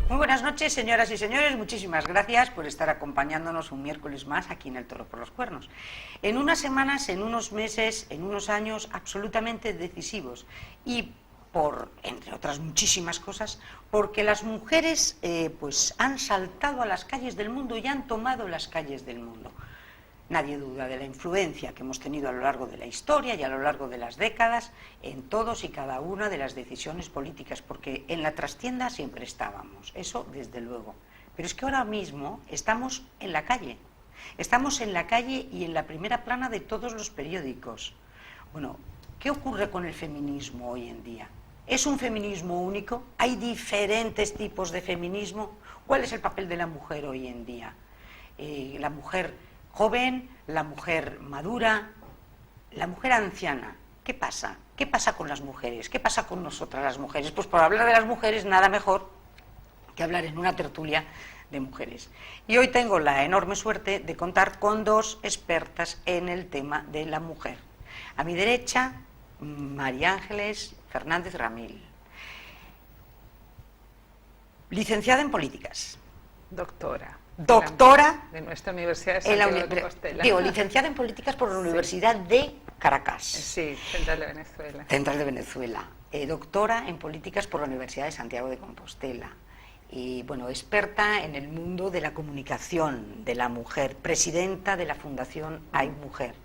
Muy buenas noches, señoras y señores. Muchísimas gracias por estar acompañándonos un miércoles más aquí en El Toro por los Cuernos. En unas semanas, en unos meses, en unos años absolutamente decisivos y por, entre otras muchísimas cosas, porque las mujeres pues han saltado a las calles del mundo y han tomado las calles del mundo. Nadie duda de la influencia que hemos tenido a lo largo de la historia y a lo largo de las décadas en todos y cada una de las decisiones políticas, porque en la trastienda siempre estábamos, eso desde luego. Pero es que ahora mismo estamos en la calle y en la primera plana de todos los periódicos. Bueno, ¿qué ocurre con el feminismo hoy en día? ¿Es un feminismo único? ¿Hay diferentes tipos de feminismo? ¿Cuál es el papel de la mujer hoy en día? La mujer joven, la mujer madura, la mujer anciana. ¿Qué pasa? ¿Qué pasa con las mujeres? ¿Qué pasa con nosotras las mujeres? Pues por hablar de las mujeres, nada mejor que hablar en una tertulia de mujeres. Y hoy tengo la enorme suerte de contar con dos expertas en el tema de la mujer. A mi derecha, María Ángeles Fernández Ramil, licenciada en políticas. Doctora de nuestra Universidad de Santiago de Compostela. Digo, licenciada en políticas por la Universidad de Caracas. Sí, Central de Venezuela. Central de Venezuela. Doctora en políticas por la Universidad de Santiago de Compostela. Y bueno, experta en el mundo de la comunicación de la mujer, presidenta de la Fundación Hay Mujer.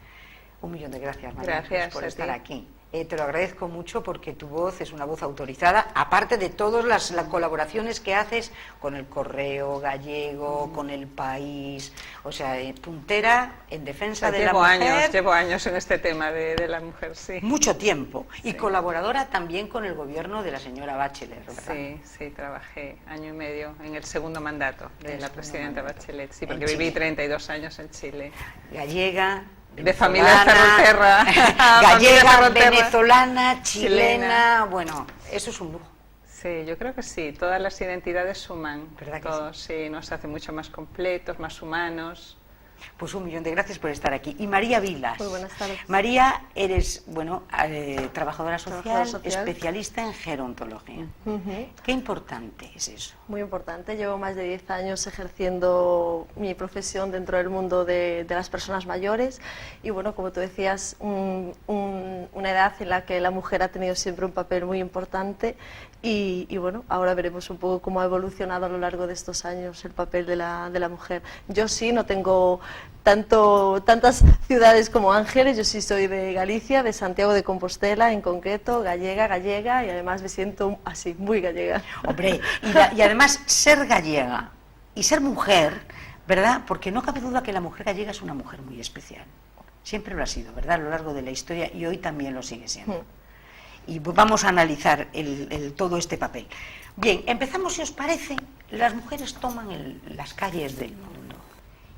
1.000.000 de gracias, María, por estar aquí. Te lo agradezco mucho porque tu voz es una voz autorizada, aparte de todas las colaboraciones que haces con el Correo Gallego, con El País, o sea, puntera en defensa de la mujer. Llevo años en este tema de la mujer, sí. Mucho tiempo. Y colaboradora también con el gobierno de la señora Bachelet, ¿verdad? Sí, trabajé año y medio en el segundo mandato de la presidenta Bachelet, sí, porque viví 32 años en Chile. Gallega, de familia ferroterra, gallega, venezolana, chilena, bueno, eso es un lujo. Sí, yo creo que sí, todas las identidades suman, ¿verdad que todos, sí, nos hace mucho más completos, más humanos. Pues 1.000.000 de gracias por estar aquí. Y María Vilas. Muy buenas tardes. María, eres, bueno, trabajadora social, especialista en gerontología. Qué importante es eso. Muy importante. Llevo más de 10 años ejerciendo mi profesión dentro del mundo de las personas mayores. Y bueno, como tú decías, una edad en la que la mujer ha tenido siempre un papel muy importante. Y bueno, ahora veremos un poco cómo ha evolucionado a lo largo de estos años el papel de la mujer. Yo sí, no tengo tantas ciudades como Ángeles, yo sí soy de Galicia, de Santiago de Compostela en concreto, gallega, y además me siento así, muy gallega. Hombre, y además ser gallega y ser mujer, ¿verdad? Porque no cabe duda que la mujer gallega es una mujer muy especial. Siempre lo ha sido, ¿verdad? A lo largo de la historia y hoy también lo sigue siendo. Y vamos a analizar todo este papel. Bien, empezamos, si os parece. Las mujeres toman las calles del mundo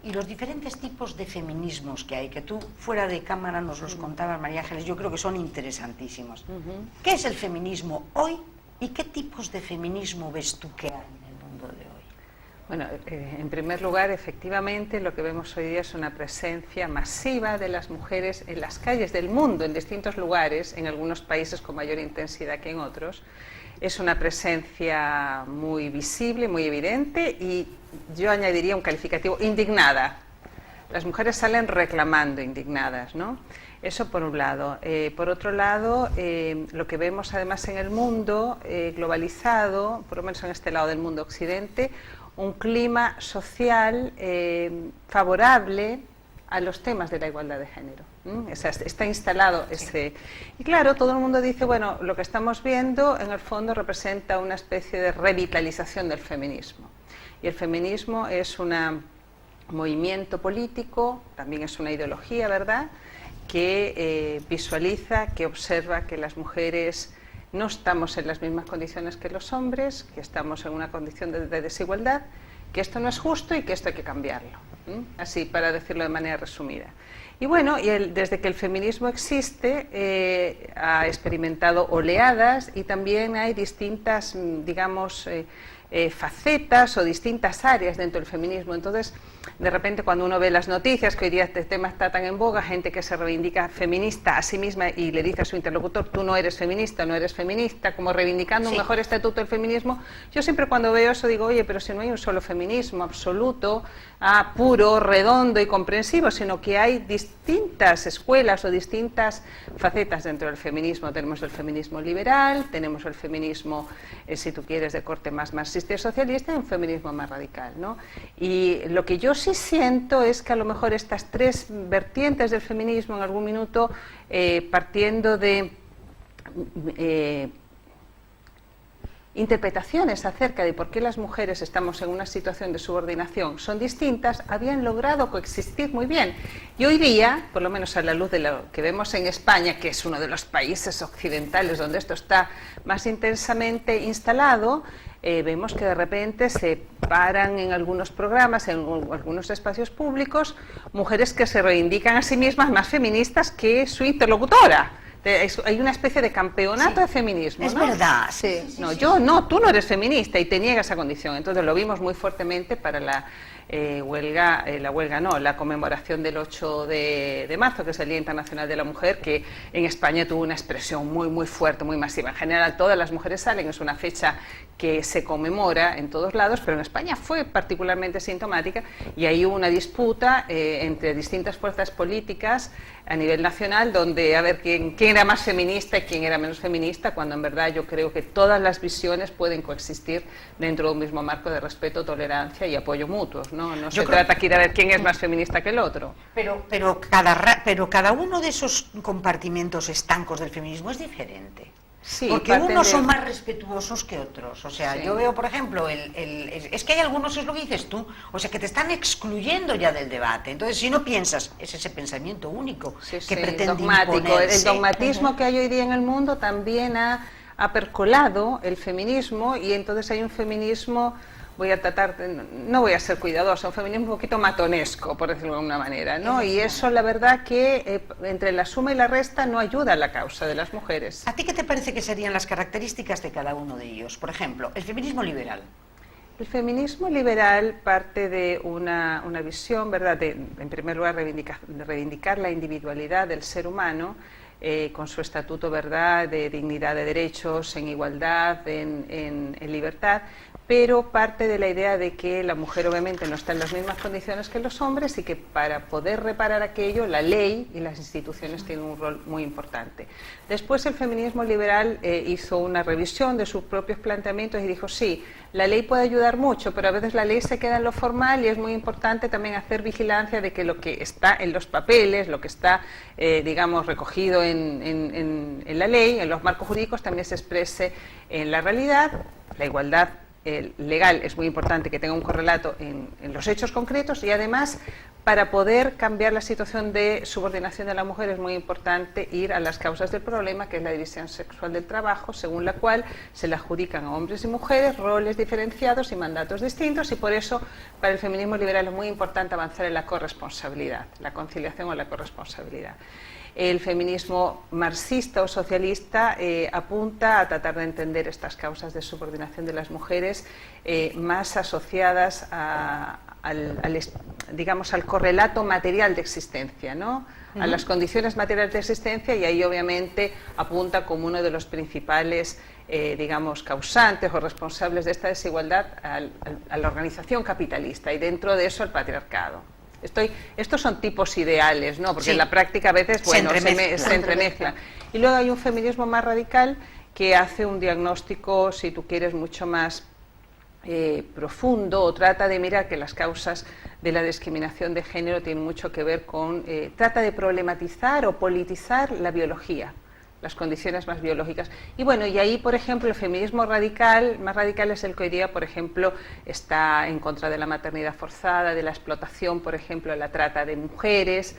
y los diferentes tipos de feminismos que hay, que tú fuera de cámara nos los contabas, María Ángeles, yo creo que son interesantísimos. ¿Qué es el feminismo hoy y qué tipos de feminismo ves tú que hay en el mundo de hoy? Bueno, en primer lugar, efectivamente, lo que vemos hoy día es una presencia masiva de las mujeres en las calles del mundo, en distintos lugares, en algunos países con mayor intensidad que en otros. Es una presencia muy visible, muy evidente y yo añadiría un calificativo, indignada. Las mujeres salen reclamando, indignadas, ¿no? Eso por un lado. Por otro lado, lo que vemos además en el mundo globalizado, por lo menos en este lado del mundo occidente, un clima social favorable a los temas de la igualdad de género. O sea, está instalado ese... Y claro, todo el mundo dice, bueno, lo que estamos viendo en el fondo representa una especie de revitalización del feminismo. Y el feminismo es un movimiento político, también es una ideología, ¿verdad?, que visualiza, que observa que las mujeres no estamos en las mismas condiciones que los hombres, que estamos en una condición de desigualdad, que esto no es justo y que esto hay que cambiarlo. Así, para decirlo de manera resumida. Y bueno, desde que el feminismo existe, ha experimentado oleadas y también hay distintas, digamos, facetas o distintas áreas dentro del feminismo. Entonces, de repente, cuando uno ve las noticias, que hoy día este tema está tan en boga, gente que se reivindica feminista a sí misma y le dice a su interlocutor, tú no eres feminista, como reivindicando un mejor estatuto del feminismo. Yo siempre cuando veo eso digo, oye, pero si no hay un solo feminismo absoluto, puro, redondo y comprensivo, sino que hay distintas escuelas o distintas facetas dentro del feminismo. Tenemos el feminismo liberal, tenemos el feminismo, si tú quieres, de corte más marxista y socialista, y un feminismo más radical, ¿no? Y lo que yo sí siento es que a lo mejor estas tres vertientes del feminismo en algún minuto, partiendo de interpretaciones acerca de por qué las mujeres estamos en una situación de subordinación son distintas, habían logrado coexistir muy bien. Y hoy día, por lo menos a la luz de lo que vemos en España, que es uno de los países occidentales donde esto está más intensamente instalado, vemos que de repente se paran en algunos programas, en algunos espacios públicos, mujeres que se reivindican a sí mismas más feministas que su interlocutora. Hay una especie de campeonato de feminismo, es ¿no? verdad. Sí. No, yo no, tú no eres feminista y te niegas esa condición. Entonces lo vimos muy fuertemente para la la conmemoración del 8 de marzo, que es el Día Internacional de la Mujer, que en España tuvo una expresión muy fuerte, muy masiva. En general todas las mujeres salen, es una fecha que se conmemora en todos lados, pero en España fue particularmente sintomática y ahí hubo una disputa entre distintas fuerzas políticas a nivel nacional, donde a ver quién era más feminista y quién era menos feminista, cuando en verdad yo creo que todas las visiones pueden coexistir dentro de un mismo marco de respeto, tolerancia y apoyo mutuos, ¿no? No se trata aquí de ver quién es más feminista que el otro. Pero cada uno de esos compartimentos estancos del feminismo es diferente. Sí, porque unos son más respetuosos que otros. O sea, yo veo, por ejemplo, es que hay algunos, es lo que dices tú, o sea, que te están excluyendo ya del debate. Entonces, si no piensas, es ese pensamiento único que pretende dogmático. imponerse. El dogmatismo que hay hoy día en el mundo también ha percolado el feminismo, y entonces hay un feminismo, no voy a ser cuidadosa, un feminismo un poquito matonesco, por decirlo de alguna manera, ¿no? Y eso, la verdad, que entre la suma y la resta no ayuda a la causa de las mujeres. ¿A ti qué te parece que serían las características de cada uno de ellos? Por ejemplo, el feminismo liberal. El feminismo liberal parte de una visión, ¿verdad?, en primer lugar, reivindicar la individualidad del ser humano, con su estatuto, ¿verdad?, de dignidad, de derechos, en igualdad, en libertad, pero parte de la idea de que la mujer obviamente no está en las mismas condiciones que los hombres y que para poder reparar aquello, la ley y las instituciones tienen un rol muy importante. Después el feminismo liberal hizo una revisión de sus propios planteamientos y dijo, sí, la ley puede ayudar mucho, pero a veces la ley se queda en lo formal y es muy importante también hacer vigilancia de que lo que está en los papeles, lo que está, digamos, recogido en la ley, en los marcos jurídicos, también se exprese en la realidad. La igualdad legal es muy importante que tenga un correlato en los hechos concretos, y además para poder cambiar la situación de subordinación de la mujer es muy importante ir a las causas del problema, que es la división sexual del trabajo, según la cual se le adjudican a hombres y mujeres roles diferenciados y mandatos distintos, y por eso para el feminismo liberal es muy importante avanzar en la corresponsabilidad, la conciliación o la corresponsabilidad. El feminismo marxista o socialista apunta a tratar de entender estas causas de subordinación de las mujeres más asociadas al correlato material de existencia, ¿no? A las condiciones materiales de existencia, y ahí obviamente apunta como uno de los principales causantes o responsables de esta desigualdad a la organización capitalista, y dentro de eso el patriarcado. Estos son tipos ideales, ¿no? Porque en la práctica a veces se entremezcla. Y luego hay un feminismo más radical que hace un diagnóstico, si tú quieres, mucho más profundo, o trata de mirar que las causas de la discriminación de género tienen mucho que ver con, trata de problematizar o politizar la biología, las condiciones más biológicas. Y bueno, y ahí, por ejemplo, el feminismo radical, más radical, es el que hoy día, por ejemplo, está en contra de la maternidad forzada, de la explotación, por ejemplo, de la trata de mujeres.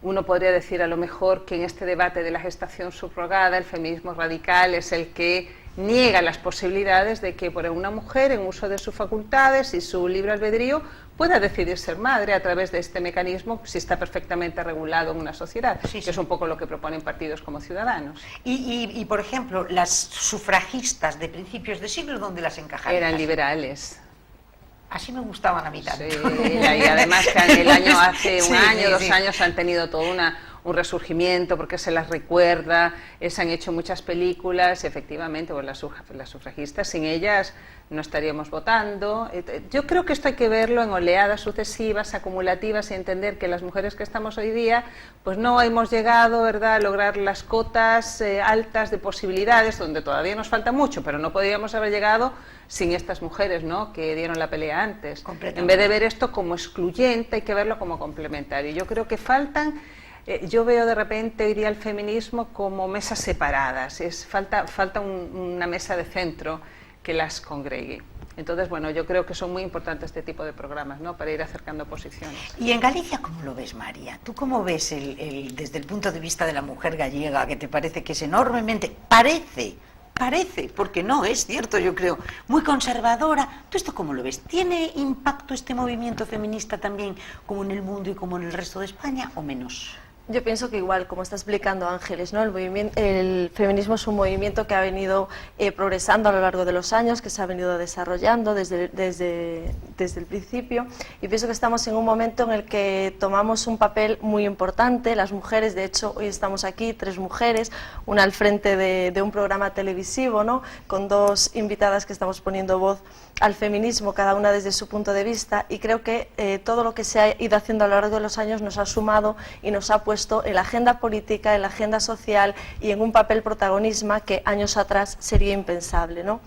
Uno podría decir a lo mejor que en este debate de la gestación subrogada el feminismo radical es el que niega las posibilidades de que por una mujer, en uso de sus facultades y su libre albedrío, pueda decidir ser madre a través de este mecanismo, si está perfectamente regulado en una sociedad, Sí, que es un poco lo que proponen partidos como Ciudadanos. Y, por ejemplo, las sufragistas de principios de siglo, ¿dónde las encajarías? Eran liberales. Así me gustaban a mí tanto. Sí, y además que hace un año, sí, 2 años han tenido todo un resurgimiento porque se las recuerda, se han hecho muchas películas y efectivamente pues, las sufragistas, sin ellas no estaríamos votando. Yo creo que esto hay que verlo en oleadas sucesivas, acumulativas, y entender que las mujeres que estamos hoy día pues no hemos llegado, ¿verdad?, a lograr las cotas altas de posibilidades, donde todavía nos falta mucho, pero no podríamos haber llegado sin estas mujeres, ¿no?, que dieron la pelea antes. En vez de ver esto como excluyente, hay que verlo como complementario. Yo creo que faltan... yo veo de repente hoy día el feminismo como mesas separadas, falta una mesa de centro que las congregue. Entonces, bueno, yo creo que son muy importantes este tipo de programas, ¿no?, para ir acercando posiciones. ¿Y en Galicia cómo lo ves, María? ¿Tú cómo ves desde el punto de vista de la mujer gallega, que te parece que es enormemente, parece, porque no, es cierto, yo creo, muy conservadora? ¿Tú esto cómo lo ves? ¿Tiene impacto este movimiento feminista también como en el mundo y como en el resto de España o menos? Yo pienso que igual, como está explicando Ángeles, ¿no?, el feminismo es un movimiento que ha venido progresando a lo largo de los años, que se ha venido desarrollando desde el principio, y pienso que estamos en un momento en el que tomamos un papel muy importante, las mujeres. De hecho, hoy estamos aquí 3 mujeres, una al frente de un programa televisivo, ¿no?, con 2 invitadas que estamos poniendo voz al feminismo, cada una desde su punto de vista, y creo que todo lo que se ha ido haciendo a lo largo de los años nos ha sumado y nos ha puesto en la agenda política, en la agenda social y en un papel protagonismo que años atrás sería impensable, ¿no?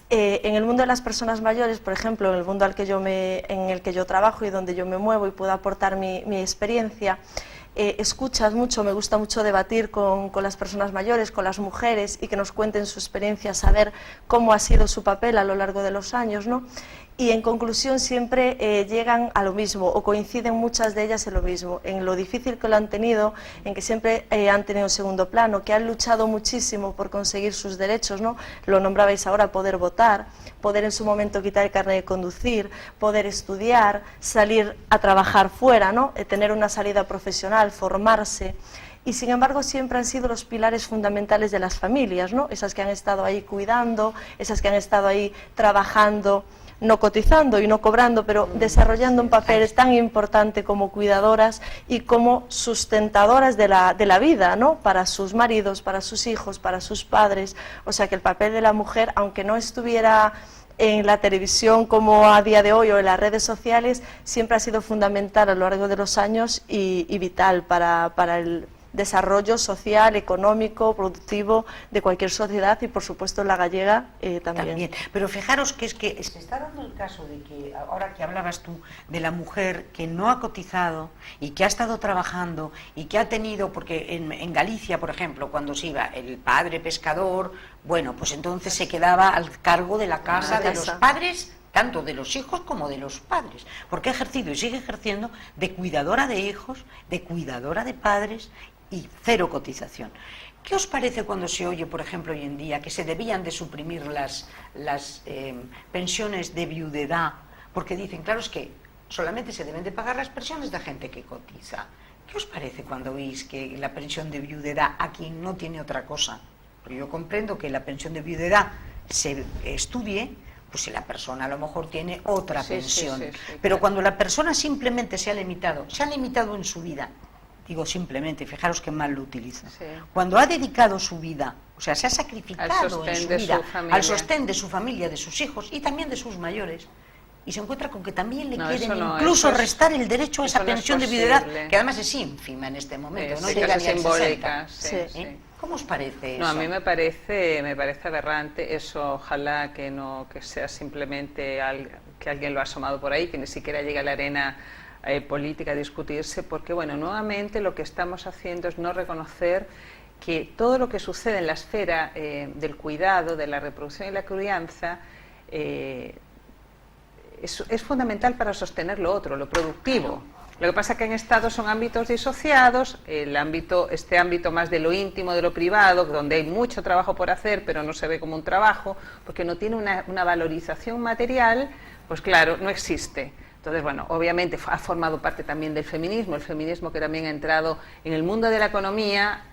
En el mundo de las personas mayores, por ejemplo, en el mundo en el que yo trabajo y donde yo me muevo y puedo aportar mi experiencia, escuchas mucho, me gusta mucho debatir con las personas mayores, con las mujeres, y que nos cuenten su experiencia, saber cómo ha sido su papel a lo largo de los años, ¿no? Y en conclusión siempre llegan a lo mismo, o coinciden muchas de ellas en lo mismo, en lo difícil que lo han tenido, en que siempre han tenido un segundo plano, que han luchado muchísimo por conseguir sus derechos, ¿no? Lo nombrabais ahora, poder votar, poder en su momento quitar el carnet de conducir, poder estudiar, salir a trabajar fuera, ¿no?, tener una salida profesional, formarse. Y sin embargo siempre han sido los pilares fundamentales de las familias, ¿no?, esas que han estado ahí cuidando, esas que han estado ahí trabajando, no cotizando y no cobrando, pero desarrollando un papel tan importante como cuidadoras y como sustentadoras de la vida, ¿no?, para sus maridos, para sus hijos, para sus padres. O sea que el papel de la mujer, aunque no estuviera en la televisión como a día de hoy o en las redes sociales, siempre ha sido fundamental a lo largo de los años y vital para el desarrollo social, económico, productivo de cualquier sociedad, y por supuesto la gallega también. Pero fijaros que se está dando el caso de que, ahora que hablabas tú de la mujer que no ha cotizado y que ha estado trabajando y que ha tenido, porque en Galicia, por ejemplo, cuando se iba el padre pescador, bueno, pues entonces se quedaba al cargo de la casa de los padres, tanto de los hijos como de los padres, porque ha ejercido y sigue ejerciendo de cuidadora de hijos, de cuidadora de padres, y 0 cotización. ¿Qué os parece cuando se oye, por ejemplo, hoy en día que se debían de suprimir las pensiones de viudedad? Porque dicen, claro, es que solamente se deben de pagar las pensiones de gente que cotiza. ¿Qué os parece cuando oís que la pensión de viudedad a quien no tiene otra cosa? Porque yo comprendo que la pensión de viudedad se estudie, pues si la persona a lo mejor tiene otra pensión. Pero claro, cuando la persona simplemente se ha limitado en su vida, digo simplemente, fijaros que mal lo utiliza, sí, cuando ha dedicado su vida, o sea, se ha sacrificado en su vida al sostén de su familia, de sus hijos y también de sus mayores, y se encuentra con que también le quieren incluso restar el derecho a esa pensión de viudedad, que además es ínfima en este momento, no llega ni al 60. ¿Cómo os parece eso? No, a mí me parece aberrante eso. Ojalá que sea simplemente que alguien lo ha asomado por ahí, que ni siquiera llegue a la arena política a discutirse, porque bueno, nuevamente lo que estamos haciendo es no reconocer que todo lo que sucede en la esfera del cuidado, de la reproducción y la crianza es fundamental para sostener lo otro, lo productivo. Lo que pasa es que en Estados son ámbitos disociados, este ámbito más de lo íntimo, de lo privado, donde hay mucho trabajo por hacer, pero no se ve como un trabajo, porque no tiene una valorización material, pues claro, no existe. Entonces, bueno, obviamente ha formado parte también del feminismo, el feminismo que también ha entrado en el mundo de la economía,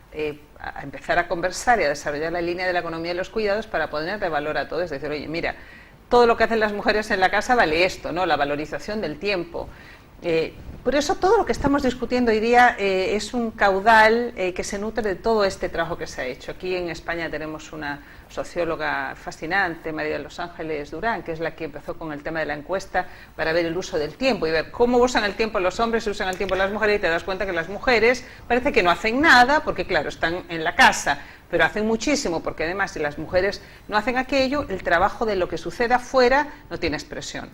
a empezar a conversar y a desarrollar la línea de la economía y los cuidados para ponerle valor a todo, es decir, oye, mira, todo lo que hacen las mujeres en la casa vale esto, ¿no? La valorización del tiempo. Por eso todo lo que estamos discutiendo hoy día es un caudal que se nutre de todo este trabajo que se ha hecho. Aquí en España tenemos una socióloga fascinante, María de los Ángeles Durán, que es la que empezó con el tema de la encuesta para ver el uso del tiempo y ver cómo usan el tiempo los hombres y usan el tiempo las mujeres, y te das cuenta que las mujeres parece que no hacen nada porque claro, están en la casa, pero hacen muchísimo, porque además si las mujeres no hacen aquello, el trabajo de lo que sucede afuera no tiene expresión.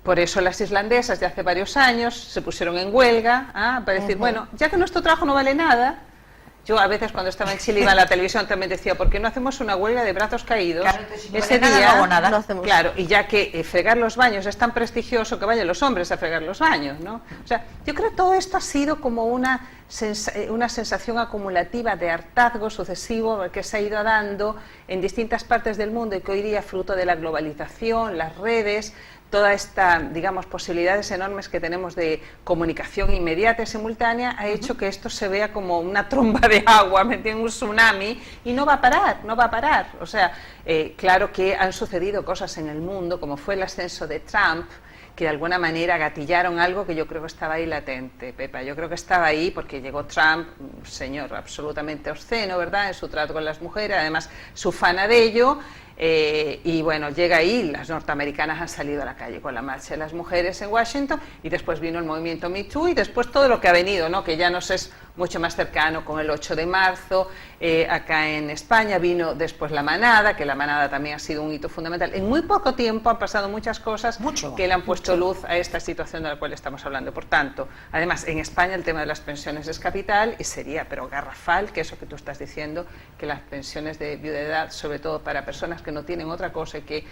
Por eso las islandesas de hace varios años se pusieron en huelga para decir, bueno, ya que nuestro trabajo no vale nada. Yo a veces cuando estaba en Chile iba a la televisión también decía, ¿por qué no hacemos una huelga de brazos caídos? Claro, si no ese vale día, nada, no hago nada. No hacemos. Claro, y ya que fregar los baños es tan prestigioso, que vayan los hombres a fregar los baños, ¿no? O sea, yo creo que todo esto ha sido como una sensación acumulativa de hartazgo sucesivo que se ha ido dando en distintas partes del mundo y que hoy día, fruto de la globalización, las redes, toda esta, digamos, posibilidades enormes que tenemos de comunicación inmediata y simultánea, ha hecho que esto se vea como una tromba de agua, metida en un tsunami, y no va a parar, no va a parar. O sea, claro que han sucedido cosas en el mundo, como fue el ascenso de Trump, que de alguna manera gatillaron algo que yo creo que estaba ahí latente, Pepa. Yo creo que estaba ahí porque llegó Trump, un señor absolutamente obsceno, ¿verdad?, en su trato con las mujeres, además su fana de ello. Y bueno, llega ahí, las norteamericanas han salido a la calle con la marcha de las mujeres en Washington, y después vino el movimiento Me Too, y después todo lo que ha venido, ¿no?, que ya nos es mucho más cercano, con el 8 de marzo, acá en España vino después la manada, que la manada también ha sido un hito fundamental. En muy poco tiempo han pasado muchas cosas que le han puesto luz a esta situación de la cual estamos hablando. Por tanto, además en España el tema de las pensiones es capital, y sería, pero garrafal, que eso que tú estás diciendo, que las pensiones de viudedad, sobre todo para personas que no tienen otra cosa y que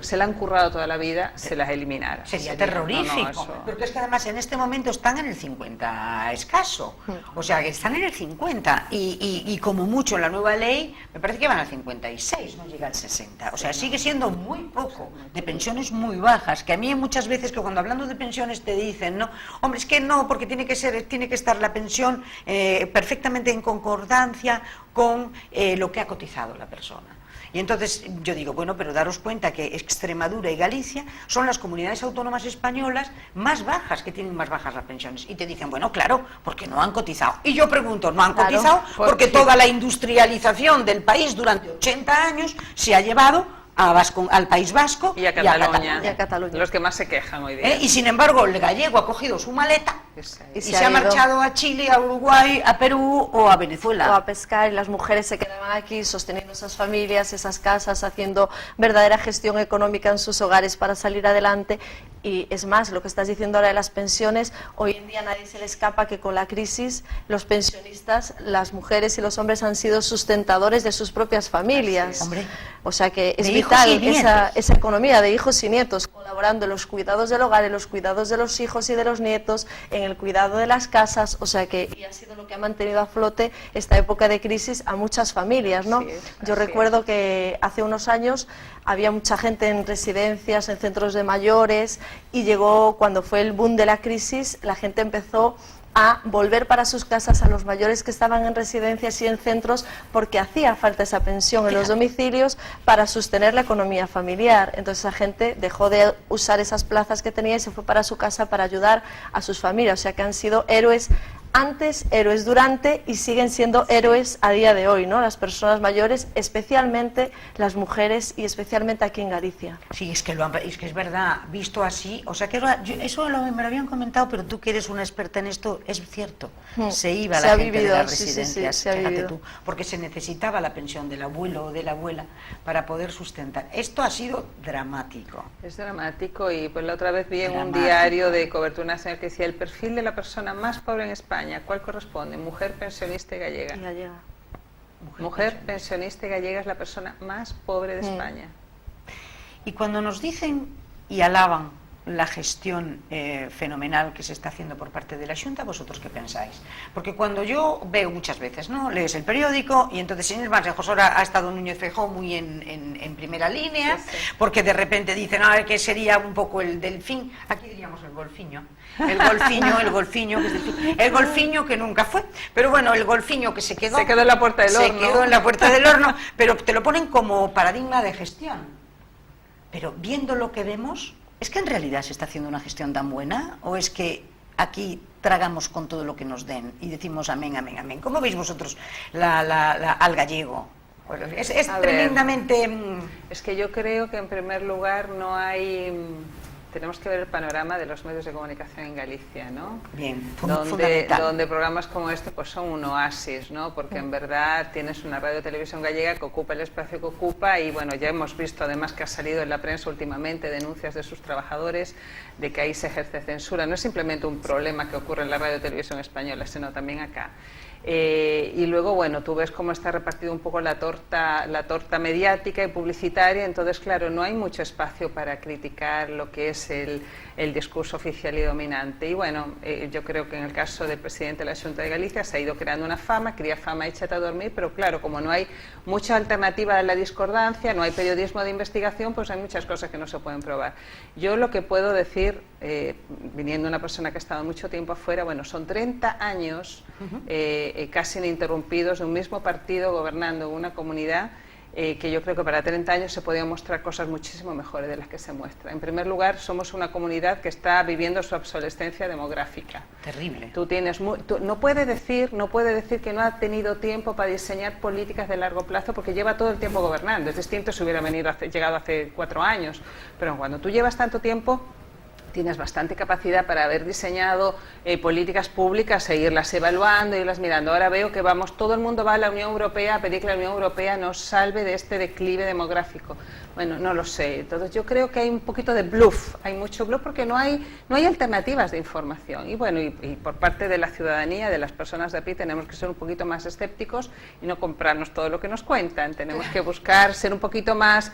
se la han currado toda la vida, se las eliminara. Sería terrorífico, porque es que además en este momento están en el 50 escaso, o sea que están en el 50 y como mucho en la nueva ley me parece que van al 56, no llega al 60, o sea, sigue siendo muy poco, de pensiones muy bajas, que a mí muchas veces que cuando hablando de pensiones te dicen, no, hombre, es que no, porque tiene que estar la pensión perfectamente en concordancia con lo que ha cotizado la persona. Y entonces yo digo, bueno, pero daros cuenta que Extremadura y Galicia son las comunidades autónomas españolas más bajas, que tienen más bajas las pensiones. Y te dicen, bueno, claro, porque no han cotizado. Y yo pregunto, ¿no han cotizado? Porque toda la industrialización del país durante 80 años se ha llevado al País Vasco y a Cataluña, Cataluña, los que más se quejan hoy día. Y sin embargo el gallego ha cogido su maleta y se ha marchado a Chile, a Uruguay, a Perú o a Venezuela. O a pescar, y las mujeres se quedaban aquí sosteniendo esas familias, esas casas, haciendo verdadera gestión económica en sus hogares para salir adelante. Y es más, lo que estás diciendo ahora de las pensiones, hoy en día a nadie se le escapa que con la crisis los pensionistas, las mujeres y los hombres han sido sustentadores de sus propias familias. Hombre. O sea que es vital esa economía de hijos y nietos, colaborando en los cuidados del hogar, en los cuidados de los hijos y de los nietos, en el cuidado de las casas, o sea que y ha sido lo que ha mantenido a flote esta época de crisis a muchas familias, ¿no? Yo recuerdo que hace unos años había mucha gente en residencias, en centros de mayores, y llegó, cuando fue el boom de la crisis, la gente empezó a volver para sus casas a los mayores que estaban en residencias y en centros, porque hacía falta esa pensión en los domicilios para sostener la economía familiar. Entonces la gente dejó de usar esas plazas que tenía y se fue para su casa para ayudar a sus familias. O sea que han sido héroes antes, héroes durante, y siguen siendo héroes a día de hoy, ¿no? Las personas mayores, especialmente las mujeres, y especialmente aquí en Galicia. Sí, es que es verdad, visto así, o sea que eso me lo habían comentado, pero tú que eres una experta en esto, es cierto, se iba la gente de las residencias, fíjate tú, porque se necesitaba la pensión del abuelo o de la abuela para poder sustentar. Esto ha sido dramático. Es dramático, y pues la otra vez vi en un diario de cobertura nacional que decía el perfil de la persona más pobre en España. ¿Cuál corresponde? Mujer pensionista y gallega. Mujer pensionista y gallega es la persona más pobre de España. Y cuando nos dicen y alaban la gestión fenomenal que se está haciendo por parte de la Xunta, ¿vosotros qué pensáis? Porque cuando yo veo muchas veces, ¿no?, lees el periódico y entonces, sin ir más lejos, ahora ha estado Núñez Feijóo muy en primera línea, sí, sí, porque de repente dicen, que sería un poco el delfín, aquí diríamos el golfiño, el golfiño que nunca fue, pero bueno, el golfiño que se quedó en la puerta del horno. Se quedó en la puerta del horno, pero te lo ponen como paradigma de gestión. Pero viendo lo que vemos, ¿es que en realidad se está haciendo una gestión tan buena? ¿O es que aquí tragamos con todo lo que nos den y decimos amén, amén, amén? ¿Cómo veis vosotros al gallego? Es tremendamente... Es que yo creo que en primer lugar no hay... Tenemos que ver el panorama de los medios de comunicación en Galicia, ¿no? Bien, donde programas como este pues son un oasis, ¿no? Porque en verdad tienes una radio televisión gallega que ocupa el espacio que ocupa y bueno, ya hemos visto además que ha salido en la prensa últimamente denuncias de sus trabajadores de que ahí se ejerce censura. No es simplemente un problema que ocurre en la radio televisión española, sino también acá. Y luego, bueno, tú ves cómo está repartido un poco la torta mediática y publicitaria, entonces, claro, no hay mucho espacio para criticar lo que es el discurso oficial y dominante. Y bueno, yo creo que en el caso del presidente de la Xunta de Galicia se ha ido creando una fama, cría fama, échate a dormir, pero claro, como no hay mucha alternativa a la discordancia, no hay periodismo de investigación, pues hay muchas cosas que no se pueden probar. Yo lo que puedo decir, viniendo una persona que ha estado mucho tiempo afuera, bueno, son 30 años casi ininterrumpidos de un mismo partido gobernando en una comunidad que yo creo que para 30 años se podían mostrar cosas muchísimo mejores de las que se muestran. En primer lugar, somos una comunidad que está viviendo su obsolescencia demográfica. Terrible. No puede decir que no ha tenido tiempo para diseñar políticas de largo plazo porque lleva todo el tiempo gobernando. Es distinto si hubiera llegado hace 4 años, pero cuando tú llevas tanto tiempo tienes bastante capacidad para haber diseñado políticas públicas e irlas evaluando, irlas mirando. Ahora veo que todo el mundo va a la Unión Europea a pedir que la Unión Europea nos salve de este declive demográfico. Bueno, no lo sé. Entonces yo creo que hay un poquito de bluff, hay mucho bluff porque no hay alternativas de información. Y bueno, y por parte de la ciudadanía, de las personas de a pie, tenemos que ser un poquito más escépticos y no comprarnos todo lo que nos cuentan. Tenemos que buscar, ser un poquito más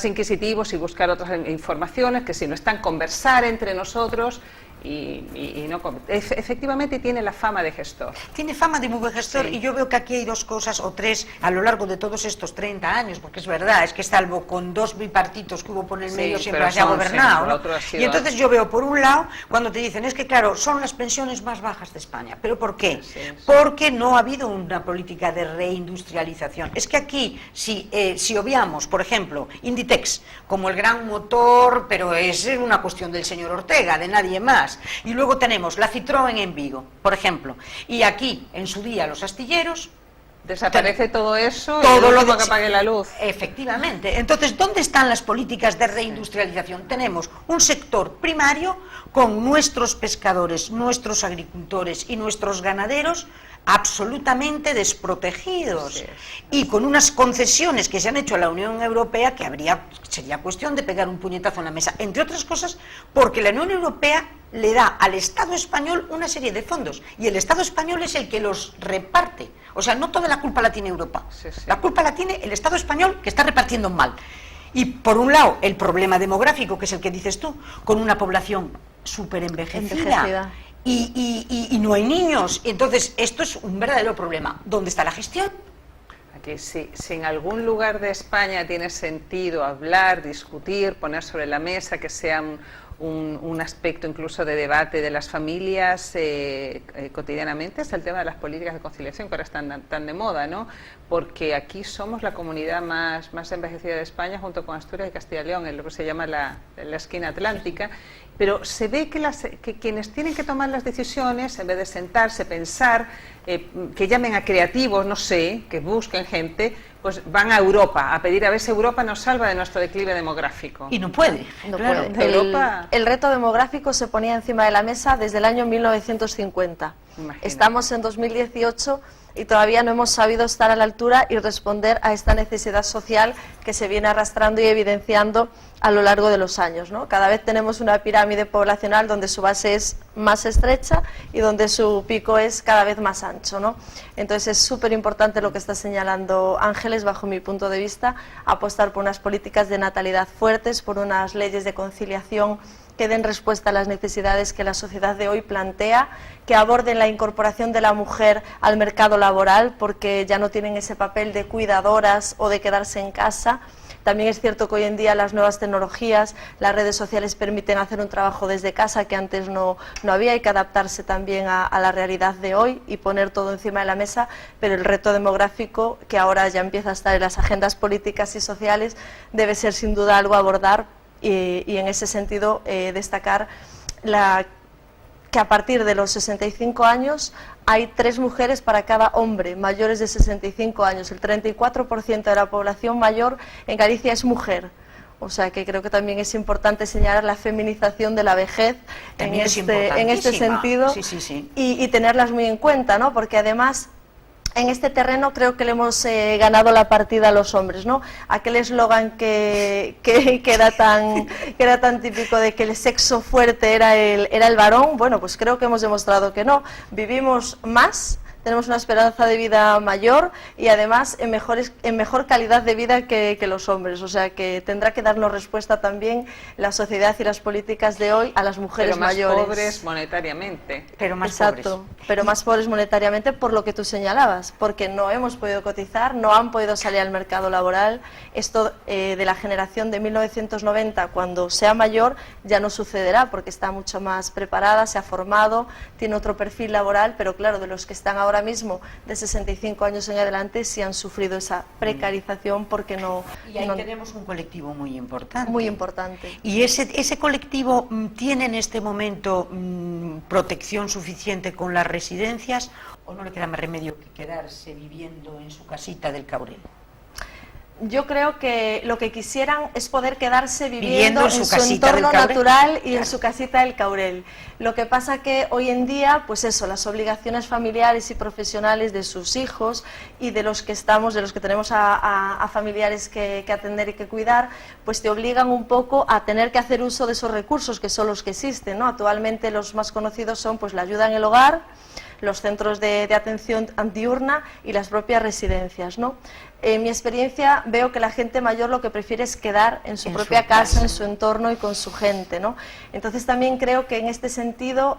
inquisitivos y buscar otras informaciones que si no están, conversar entre nosotros y no, efectivamente tiene la fama de gestor. Tiene fama de muy buen gestor, sí. Y yo veo que aquí hay 2 cosas o 3 a lo largo de todos estos 30 años, porque es verdad, es que salvo con 2 bipartitos que hubo por el medio siempre se ha gobernado, ¿no? Y entonces yo veo por un lado, cuando te dicen, es que claro, son las pensiones más bajas de España, ¿pero por qué? Sí. Porque no ha habido una política de reindustrialización. Es que aquí, si obviamos, por ejemplo, Inditex, como el gran motor, pero es una cuestión del señor Ortega, de nadie más. Y luego tenemos la Citroën en Vigo, por ejemplo, y aquí en su día los astilleros. Desaparece todo eso y lo último que apague la luz. Efectivamente. Entonces, ¿dónde están las políticas de reindustrialización? Tenemos un sector primario con nuestros pescadores, nuestros agricultores y nuestros ganaderos absolutamente desprotegidos, y con unas concesiones que se han hecho a la Unión Europea que sería cuestión de pegar un puñetazo en la mesa, entre otras cosas porque la Unión Europea le da al Estado español una serie de fondos y el Estado español es el que los reparte. O sea, no toda la culpa la tiene Europa, la culpa la tiene el Estado español, que está repartiendo mal. Y por un lado el problema demográfico, que es el que dices tú, con una población súper envejecida. Y no hay niños. Entonces, esto es un verdadero problema. ¿Dónde está la gestión? Aquí sí, si en algún lugar de España tiene sentido hablar, discutir, poner sobre la mesa, que sea un aspecto incluso de debate de las familias cotidianamente, es el tema de las políticas de conciliación, que ahora están tan de moda, ¿no? Porque aquí somos la comunidad más envejecida de España, junto con Asturias y Castilla y León, en lo que se llama la esquina atlántica. Pero se ve que quienes tienen que tomar las decisiones, en vez de sentarse, pensar, que llamen a creativos, no sé, que busquen gente, pues van a Europa a pedir a ver si Europa nos salva de nuestro declive demográfico. Y no puede. No puede. El reto demográfico se ponía encima de la mesa desde el año 1950. Imagínate. Estamos en 2018 y todavía no hemos sabido estar a la altura y responder a esta necesidad social que se viene arrastrando y evidenciando a lo largo de los años, ¿no? Cada vez tenemos una pirámide poblacional donde su base es más estrecha y donde su pico es cada vez más ancho, ¿no? Entonces es súper importante lo que está señalando Ángeles, bajo mi punto de vista, apostar por unas políticas de natalidad fuertes, por unas leyes de conciliación que den respuesta a las necesidades que la sociedad de hoy plantea, que aborden la incorporación de la mujer al mercado laboral, porque ya no tienen ese papel de cuidadoras o de quedarse en casa. También es cierto que hoy en día las nuevas tecnologías, las redes sociales permiten hacer un trabajo desde casa que antes no había. Hay que adaptarse también a la realidad de hoy y poner todo encima de la mesa, pero el reto demográfico, que ahora ya empieza a estar en las agendas políticas y sociales, debe ser sin duda algo a abordar y en ese sentido destacar que a partir de los 65 años hay 3 mujeres para cada hombre mayores de 65 años. El 34% de la población mayor en Galicia es mujer. O sea que creo que también es importante señalar la feminización de la vejez en este sentido, sí. Y tenerlas muy en cuenta, ¿no? Porque además en este terreno creo que le hemos ganado la partida a los hombres, ¿no? Aquel eslogan que era tan típico de que el sexo fuerte era el varón, bueno, pues creo que hemos demostrado que no. Vivimos más, tenemos una esperanza de vida mayor y además en mejor calidad de vida que los hombres. O sea que tendrá que darnos respuesta también la sociedad y las políticas de hoy a las mujeres mayores. Pero más pobres monetariamente. Pero más Exacto, pobres. pero más pobres monetariamente por lo que tú señalabas, porque no hemos podido cotizar, no han podido salir al mercado laboral. Esto de la generación de 1990, cuando sea mayor, ya no sucederá porque está mucho más preparada, se ha formado, tiene otro perfil laboral, pero claro, de los que están ahora mismo de 65 años en adelante sí han sufrido esa precarización porque no... Y ahí tenemos un colectivo muy importante. Muy importante. ¿Y ese colectivo tiene en este momento protección suficiente con las residencias o no le queda más remedio que quedarse viviendo en su casita del Caurel? Yo creo que lo que quisieran es poder quedarse viviendo en su casita entorno del Caurel, natural y en su casita del Caurel. Lo que pasa que hoy en día, pues eso, las obligaciones familiares y profesionales de sus hijos y de los que tenemos a familiares que atender y que cuidar, pues te obligan un poco a tener que hacer uso de esos recursos que son los que existen, ¿no? Actualmente los más conocidos son pues la ayuda en el hogar, los centros de atención diurna y las propias residencias, ¿no? En mi experiencia veo que la gente mayor lo que prefiere es quedar en su propia casa, en su entorno y con su gente, ¿no? Entonces también creo que en este sentido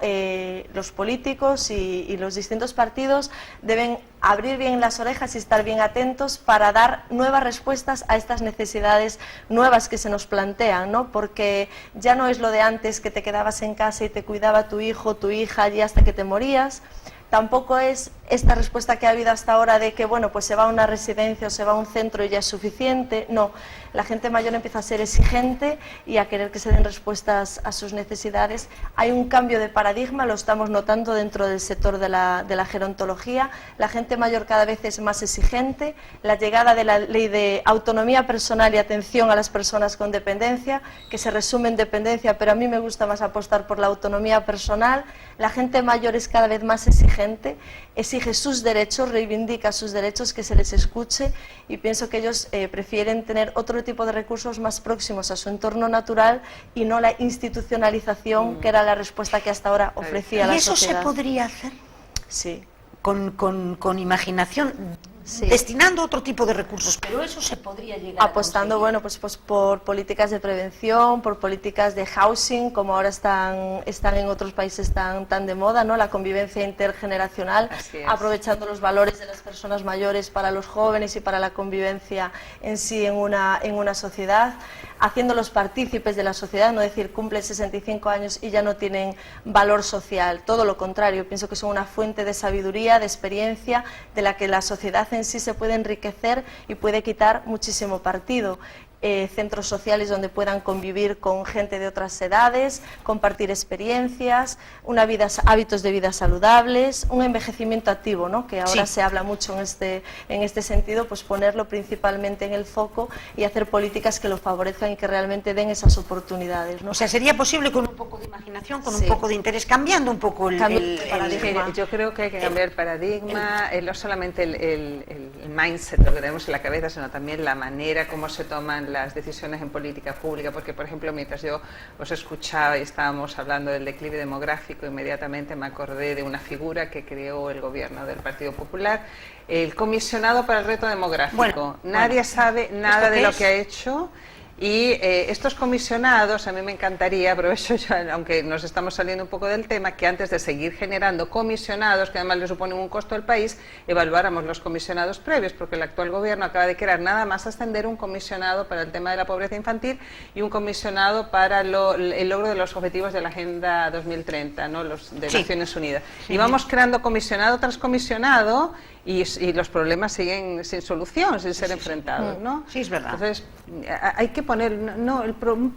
los políticos y los distintos partidos deben abrir bien las orejas y estar bien atentos para dar nuevas respuestas a estas necesidades nuevas que se nos plantean, ¿no? Porque ya no es lo de antes que te quedabas en casa y te cuidaba tu hijo, tu hija allí hasta que te morías. Tampoco es esta respuesta que ha habido hasta ahora de que, bueno, pues se va a una residencia o se va a un centro y ya es suficiente. No, la gente mayor empieza a ser exigente y a querer que se den respuestas a sus necesidades. Hay un cambio de paradigma, lo estamos notando dentro del sector de la gerontología. La gente mayor cada vez es más exigente. La llegada de la ley de autonomía personal y atención a las personas con dependencia, que se resume en dependencia, pero a mí me gusta más apostar por la autonomía personal. La gente mayor es cada vez más exigente, exige sus derechos, reivindica sus derechos, que se les escuche, y pienso que ellos prefieren tener otro tipo de recursos más próximos a su entorno natural y no la institucionalización que era la respuesta que hasta ahora ofrecía la sociedad. ¿Y eso se podría hacer? Sí. Con imaginación, sí, destinando otro tipo de recursos, pero eso se podría llegar apostando, a bueno, pues por políticas de prevención, por políticas de housing, como ahora están en otros países tan de moda, ¿no? La convivencia intergeneracional, aprovechando los valores de las personas mayores para los jóvenes y para la convivencia en sí en una sociedad, haciéndolos partícipes de la sociedad, no decir cumplen 65 años y ya no tienen valor social, todo lo contrario, pienso que son una fuente de sabiduría, de experiencia, de la que la sociedad en sí se puede enriquecer y puede quitar muchísimo partido. Centros sociales donde puedan convivir con gente de otras edades, compartir experiencias, hábitos de vida saludables, un envejecimiento activo, ¿no? Que ahora se habla mucho en este sentido, pues ponerlo principalmente en el foco y hacer políticas que lo favorezcan y que realmente den esas oportunidades, ¿no? O sea, sería posible con un poco de imaginación, con un poco de interés, cambiando un poco el paradigma. Yo creo que hay que cambiar el paradigma, no solamente el mindset, lo que tenemos en la cabeza, sino también la manera como se toman las decisiones en política pública, porque por ejemplo mientras yo os escuchaba y estábamos hablando del declive demográfico, inmediatamente me acordé de una figura que creó el gobierno del Partido Popular, el comisionado para el reto demográfico. Nadie sabe nada de lo que ha hecho Y estos comisionados, a mí me encantaría, aprovecho ya, aunque nos estamos saliendo un poco del tema, que antes de seguir generando comisionados, que además le suponen un costo al país, evaluáramos los comisionados previos, porque el actual gobierno acaba de crear nada más ascender un comisionado para el tema de la pobreza infantil y un comisionado para el logro de los objetivos de la Agenda 2030, ¿no? Los de Naciones Unidas. Y vamos creando comisionado tras comisionado y los problemas siguen sin solución, sin ser enfrentados, ¿no? Sí, es verdad. Entonces, hay que poner...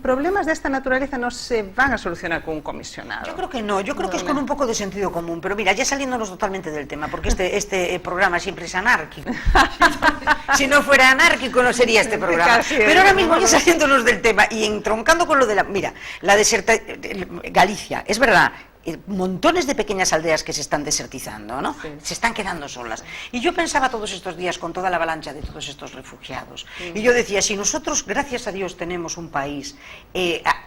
problemas de esta naturaleza no se van a solucionar con un comisionado. Yo creo que no, yo creo que es con un poco de sentido común, pero mira, ya saliéndonos totalmente del tema, porque este programa siempre es anárquico. Si no fuera anárquico no sería este programa. Pero ahora mismo ya saliéndonos del tema y entroncando con lo de Galicia, es verdad, montones de pequeñas aldeas que se están desertizando, ¿no? Sí. Se están quedando solas. Y yo pensaba todos estos días con toda la avalancha de todos estos refugiados. Y yo decía, si nosotros, gracias a Dios, tenemos un país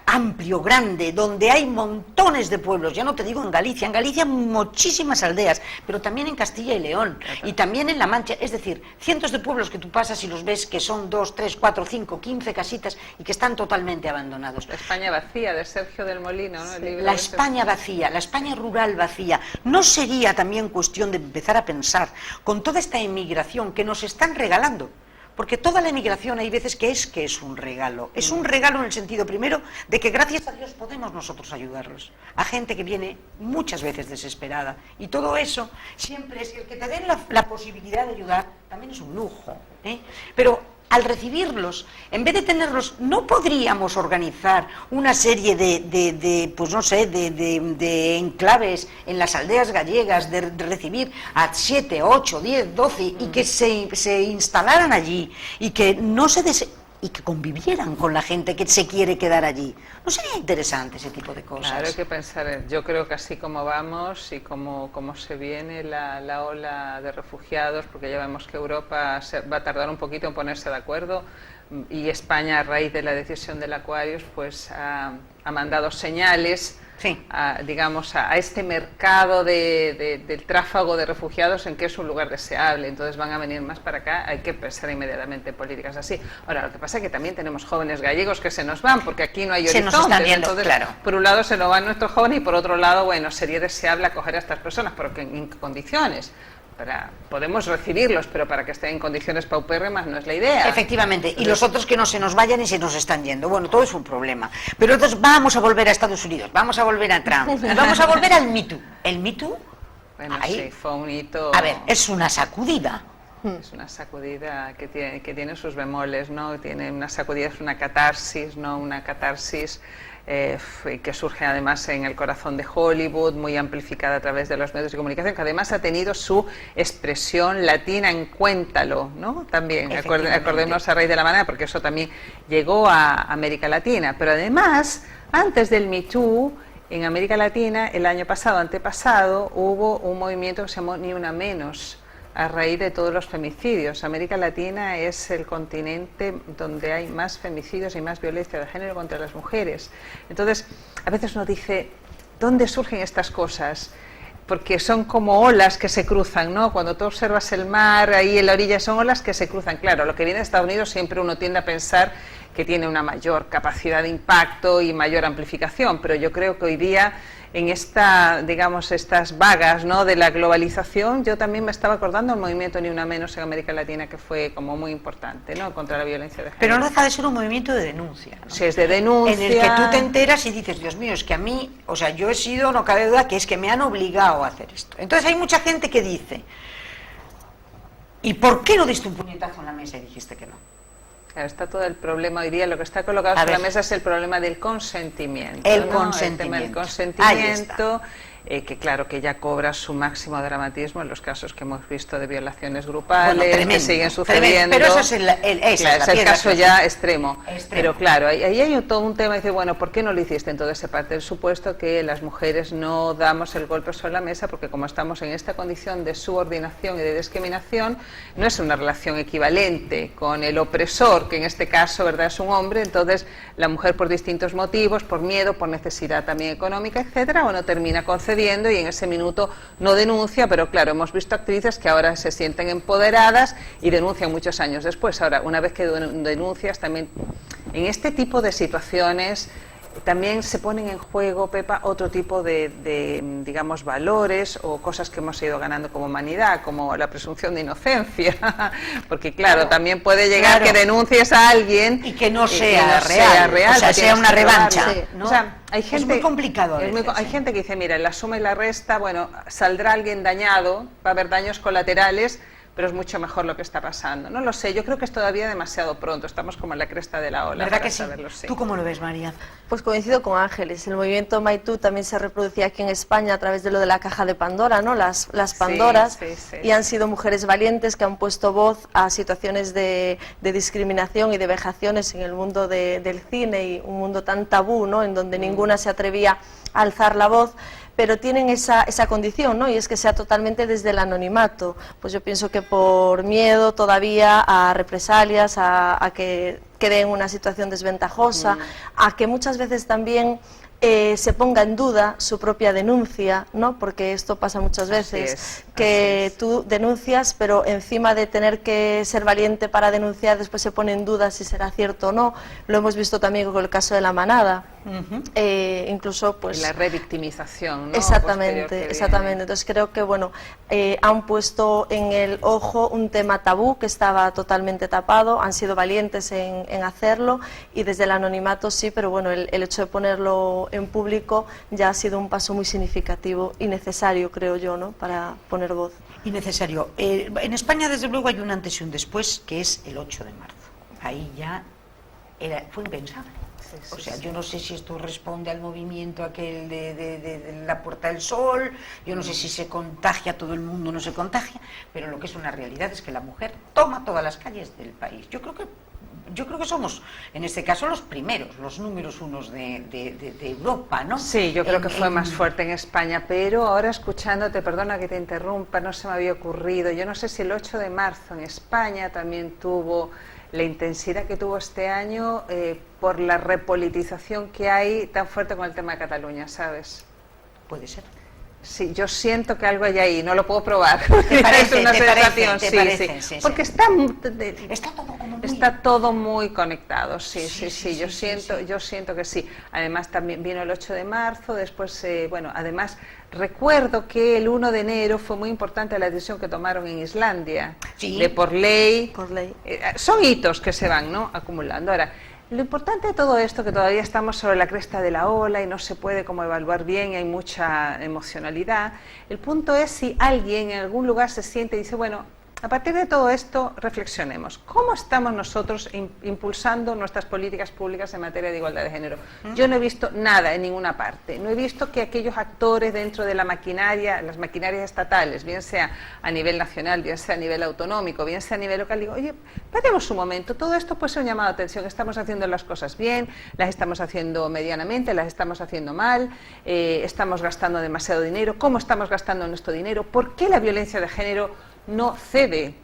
amplio, grande, donde hay montones de pueblos, ya no te digo en Galicia muchísimas aldeas, pero también en Castilla y León, y también en La Mancha, es decir, cientos de pueblos que tú pasas y los ves que son 2, 3, 4, 5, 15 casitas y que están totalmente abandonados. La España vacía, de Sergio del Molino, ¿no? La España vacía, la España rural vacía. ¿No sería también cuestión de empezar a pensar con toda esta emigración que nos están regalando? Porque toda la emigración hay veces que es un regalo. Es un regalo en el sentido primero de que gracias a Dios podemos nosotros ayudarlos. A gente que viene muchas veces desesperada. Y todo eso siempre es el que te den la posibilidad de ayudar, también es un lujo, ¿eh? Pero al recibirlos, en vez de tenerlos, ¿no podríamos organizar una serie de enclaves en las aldeas gallegas, de recibir a 7, 8, 10, 12 y que se instalaran allí y que y que convivieran con la gente que se quiere quedar allí? ¿No sería interesante ese tipo de cosas? Claro, hay que pensar, yo creo que así como vamos y como se viene la ola de refugiados, porque ya vemos que Europa va a tardar un poquito en ponerse de acuerdo, y España, a raíz de la decisión del Aquarius, pues ha mandado señales, sí, a este mercado del tráfago de refugiados, en que es un lugar deseable. Entonces van a venir más para acá, hay que pensar inmediatamente en políticas así. Ahora, lo que pasa es que también tenemos jóvenes gallegos que se nos van, porque aquí no hay horizontes. Se nos están viendo, entonces, claro. Por un lado se nos van nuestros jóvenes y por otro lado, bueno, sería deseable acoger a estas personas, pero ¿en qué condiciones? Podemos recibirlos, pero para que estén en condiciones paupérrimas no es la idea. Efectivamente, y los otros que no se nos vayan y se nos están yendo. Bueno, todo es un problema. Pero entonces vamos a volver a Estados Unidos, vamos a volver a Trump, vamos a volver al Me Too. El Me Too, bueno, sí, fue un hito. A ver, es una sacudida. Es una sacudida que tiene sus bemoles, ¿no? Tiene una sacudida, es una catarsis, ¿no? Una catarsis que surge además en el corazón de Hollywood, muy amplificada a través de los medios de comunicación, que además ha tenido su expresión latina en Cuéntalo, ¿no? También, acordémonos a raíz de la manera, porque eso también llegó a América Latina. Pero además, antes del Me Too, en América Latina, el año pasado, antepasado, hubo un movimiento que se llamó Ni Una Menos, a raíz de todos los femicidios. América Latina es el continente donde hay más femicidios y más violencia de género contra las mujeres. Entonces, a veces uno dice, ¿dónde surgen estas cosas? Porque son como olas que se cruzan, ¿no? Cuando tú observas el mar, ahí en la orilla son olas que se cruzan. Claro, lo que viene de Estados Unidos siempre uno tiende a pensar que tiene una mayor capacidad de impacto y mayor amplificación, pero yo creo que hoy día en estas vagas, ¿no?, de la globalización, yo también me estaba acordando del movimiento Ni Una Menos en América Latina, que fue como muy importante, ¿no?, contra la violencia de género. Pero no deja de ser un movimiento de denuncia, ¿no? Sí, es de denuncia. En el que tú te enteras y dices, Dios mío, es que a mí, o sea, yo he sido, no cabe duda, que es que me han obligado a hacer esto. Entonces hay mucha gente que dice, ¿y por qué no diste un puñetazo en la mesa y dijiste que no? Claro, está todo el problema hoy día, lo que está colocado sobre la mesa es el problema del consentimiento. El ¿no? consentimiento. El tema del consentimiento, que claro que ya cobra su máximo dramatismo en los casos que hemos visto de violaciones grupales, bueno, tremendo, que siguen sucediendo. Pero eso es el caso ya extremo. Pero claro, ahí hay todo un tema, dice, bueno, ¿por qué no lo hiciste? Entonces se parte del supuesto que las mujeres no damos el golpe sobre la mesa porque como estamos en esta condición de subordinación y de discriminación, no es una relación equivalente con el opresor, que en este caso, ¿verdad?, es un hombre. Entonces la mujer, por distintos motivos, por miedo, por necesidad también económica, etcétera, bueno, termina concediendo y en ese minuto no denuncia, pero claro, hemos visto actrices que ahora se sienten empoderadas y denuncian muchos años después. Ahora, una vez que denuncias, también En este tipo de situaciones también se ponen en juego, Pepa, otro tipo de, digamos, valores o cosas que hemos ido ganando como humanidad, como la presunción de inocencia, porque claro, también puede llegar que denuncies a alguien y que no sea real, o sea, sea una revancha, ¿no? O sea, hay gente, es muy complicado a veces, hay gente que dice, mira, en la suma y la resta, bueno, saldrá alguien dañado, va a haber daños colaterales, pero es mucho mejor lo que está pasando. No lo sé, yo creo que es todavía demasiado pronto, estamos como en la cresta de la ola. ¿Verdad que sí? ¿Tú cómo lo ves, María? Pues coincido con Ángeles, el movimiento Me Too también se reproducía aquí en España a través de lo de la caja de Pandora, ¿no? Las Pandoras, y han sido mujeres valientes que han puesto voz a situaciones de discriminación y de vejaciones en el mundo del cine, y un mundo tan tabú, ¿no? En donde ninguna se atrevía a alzar la voz, pero tienen esa condición, ¿no? Y es que sea totalmente desde el anonimato. Pues yo pienso que por miedo todavía a represalias, a que quede en una situación desventajosa, a que muchas veces también se ponga en duda su propia denuncia, ¿no? Porque esto pasa muchas veces, que tú denuncias, pero encima de tener que ser valiente para denunciar, después se pone en duda si será cierto o no. Lo hemos visto también con el caso de La Manada. Incluso pues la revictimización, ¿no? Exactamente. Entonces creo que bueno, han puesto en el ojo un tema tabú que estaba totalmente tapado, han sido valientes en hacerlo, y desde el anonimato sí, pero bueno, el hecho de ponerlo en público ya ha sido un paso muy significativo y necesario, creo yo, ¿no? Para poner voz. Y necesario. En España, desde luego, hay un antes y un después, que es el 8 de marzo. Ahí ya fue impensable. O sea, yo no sé si esto responde al movimiento aquel de la Puerta del Sol, yo no sé si se contagia todo el mundo o no se contagia, pero lo que es una realidad es que la mujer toma todas las calles del país. Yo creo que somos, en este caso, los primeros, los números unos de Europa, ¿no? Sí, yo creo que fue más fuerte en España, pero ahora escuchándote, perdona que te interrumpa, no se me había ocurrido, yo no sé si el 8 de marzo en España también tuvo la intensidad que tuvo este año por la repolitización que hay tan fuerte con el tema de Cataluña, ¿sabes? Puede ser. Sí, yo siento que algo hay ahí, no lo puedo probar. ¿Te parece? Es una sensación, ¿Te parece? sí. Sí. Porque está todo muy conectado, sí, yo siento que sí. Además también vino el 8 de marzo, después, bueno, además recuerdo que el 1 de enero fue muy importante la decisión que tomaron en Islandia, de por ley. Son hitos que se van, ¿no?, acumulando. Ahora, lo importante de todo esto, que todavía estamos sobre la cresta de la ola y no se puede como evaluar bien, hay mucha emocionalidad, el punto es si alguien en algún lugar se siente y dice, bueno, a partir de todo esto reflexionemos, ¿cómo estamos nosotros impulsando nuestras políticas públicas en materia de igualdad de género? Yo no he visto nada en ninguna parte, no he visto que aquellos actores dentro de la maquinaria, las maquinarias estatales, bien sea a nivel nacional, bien sea a nivel autonómico, bien sea a nivel local, digo, oye, paremos un momento, todo esto puede ser un llamado de atención, estamos haciendo las cosas bien, las estamos haciendo medianamente, las estamos haciendo mal, estamos gastando demasiado dinero, ¿cómo estamos gastando nuestro dinero? ¿Por qué la violencia de género no cede?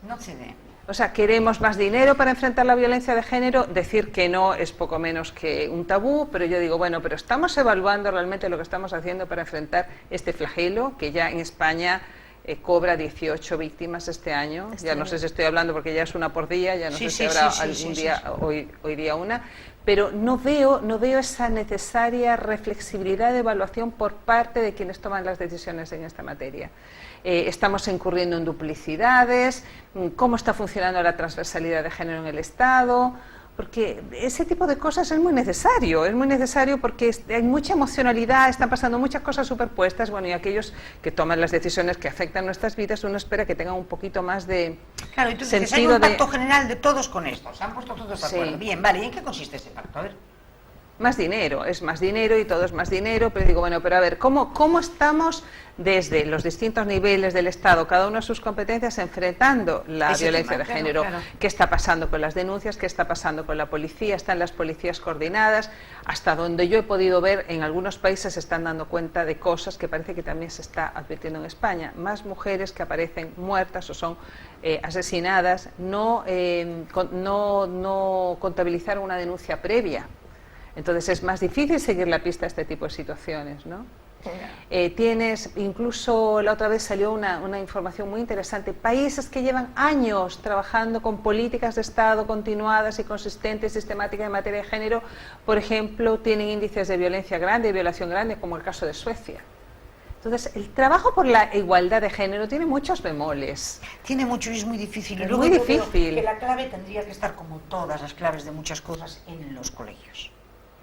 No cede. O sea, queremos más dinero para enfrentar la violencia de género, decir que no es poco menos que un tabú, pero yo digo, bueno, pero estamos evaluando realmente lo que estamos haciendo para enfrentar este flagelo que ya en España cobra 18 víctimas este año. No sé si estoy hablando porque ya es una por día, ya no sé si habrá algún día, hoy día una, pero no veo esa necesaria reflexibilidad de evaluación por parte de quienes toman las decisiones en esta materia. Estamos incurriendo en duplicidades, cómo está funcionando la transversalidad de género en el Estado, porque ese tipo de cosas es muy necesario porque hay mucha emocionalidad, están pasando muchas cosas superpuestas, bueno, y aquellos que toman las decisiones que afectan nuestras vidas, uno espera que tengan un poquito más de claro, y tú dices, sentido hay un pacto general de todos con esto, se han puesto todos de acuerdo. Sí. Bien, vale, ¿y en qué consiste ese pacto? A ver. Más dinero, es más dinero y todo es más dinero, pero digo, bueno, pero a ver, ¿cómo estamos desde los distintos niveles del Estado, cada uno de sus competencias, enfrentando la violencia de género? Claro. ¿Qué está pasando con las denuncias? ¿Qué está pasando con la policía? ¿Están las policías coordinadas? Hasta donde yo he podido ver, en algunos países se están dando cuenta de cosas que parece que también se está advirtiendo en España. Más mujeres que aparecen muertas o son asesinadas, no contabilizar una denuncia previa. Entonces es más difícil seguir la pista a este tipo de situaciones, ¿no? Tienes, incluso la otra vez salió una información muy interesante, países que llevan años trabajando con políticas de Estado continuadas y consistentes, sistemáticas en materia de género, por ejemplo, tienen índices de violencia grande, de violación grande, como el caso de Suecia. Entonces, el trabajo por la igualdad de género tiene muchos bemoles. Tiene mucho y es muy difícil. Y Es luego muy yo creo difícil. que la clave tendría que estar, como todas las claves de muchas cosas, en los colegios,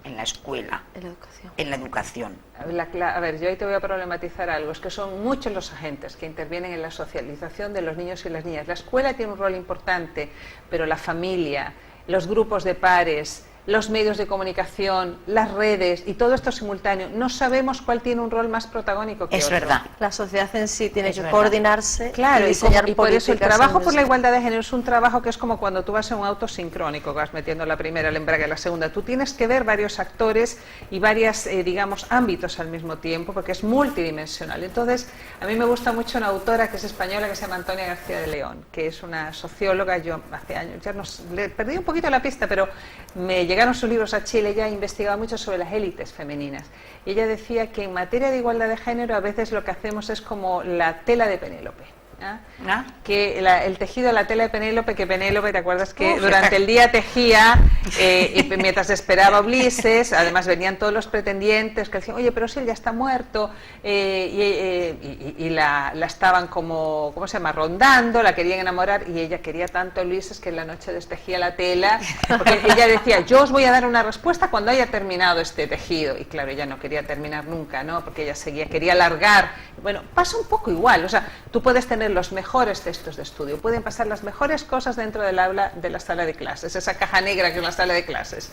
en la escuela, En la educación. en la educación. A ver, yo ahí te voy a problematizar algo, es que son muchos los agentes que intervienen en la socialización de los niños y las niñas. La escuela tiene un rol importante, pero la familia, los grupos de pares, los medios de comunicación, las redes y todo esto simultáneo, no sabemos cuál tiene un rol más protagónico que Es otro. verdad. La sociedad en sí tiene Es que verdad. coordinarse Claro, y y diseñar por eso el políticas trabajo en por la eso. igualdad de género es un trabajo que es como cuando tú vas en un auto sincrónico, que vas metiendo la primera, el embrague, la segunda. Tú tienes que ver varios actores y varios, digamos, ámbitos al mismo tiempo, porque es multidimensional. Entonces, a mí me gusta mucho una autora que es española, que se llama Antonia García de León, que es una socióloga. Yo hace años, ya le perdí un poquito la pista, pero me llegaron sus libros a Chile. Ella investigaba mucho sobre las élites femeninas. Y ella decía que en materia de igualdad de género a veces lo que hacemos es como la tela de Penélope. ¿Ah? Que el tejido de la tela de Penélope, que Penélope, ¿te acuerdas que Uf, durante el día tejía y mientras esperaba Ulises, además venían todos los pretendientes que decían, oye, pero si él ya está muerto, y la estaban como, ¿cómo se llama?, rondando, la querían enamorar, y ella quería tanto a Ulises que en la noche destejía la tela, porque ella decía, yo os voy a dar una respuesta cuando haya terminado este tejido, y claro, ella no quería terminar nunca, ¿no?, porque ella quería alargar. Bueno, pasa un poco igual, o sea, tú puedes tener los mejores textos de estudio, pueden pasar las mejores cosas dentro del aula de la sala de clases, esa caja negra que es la sala de clases,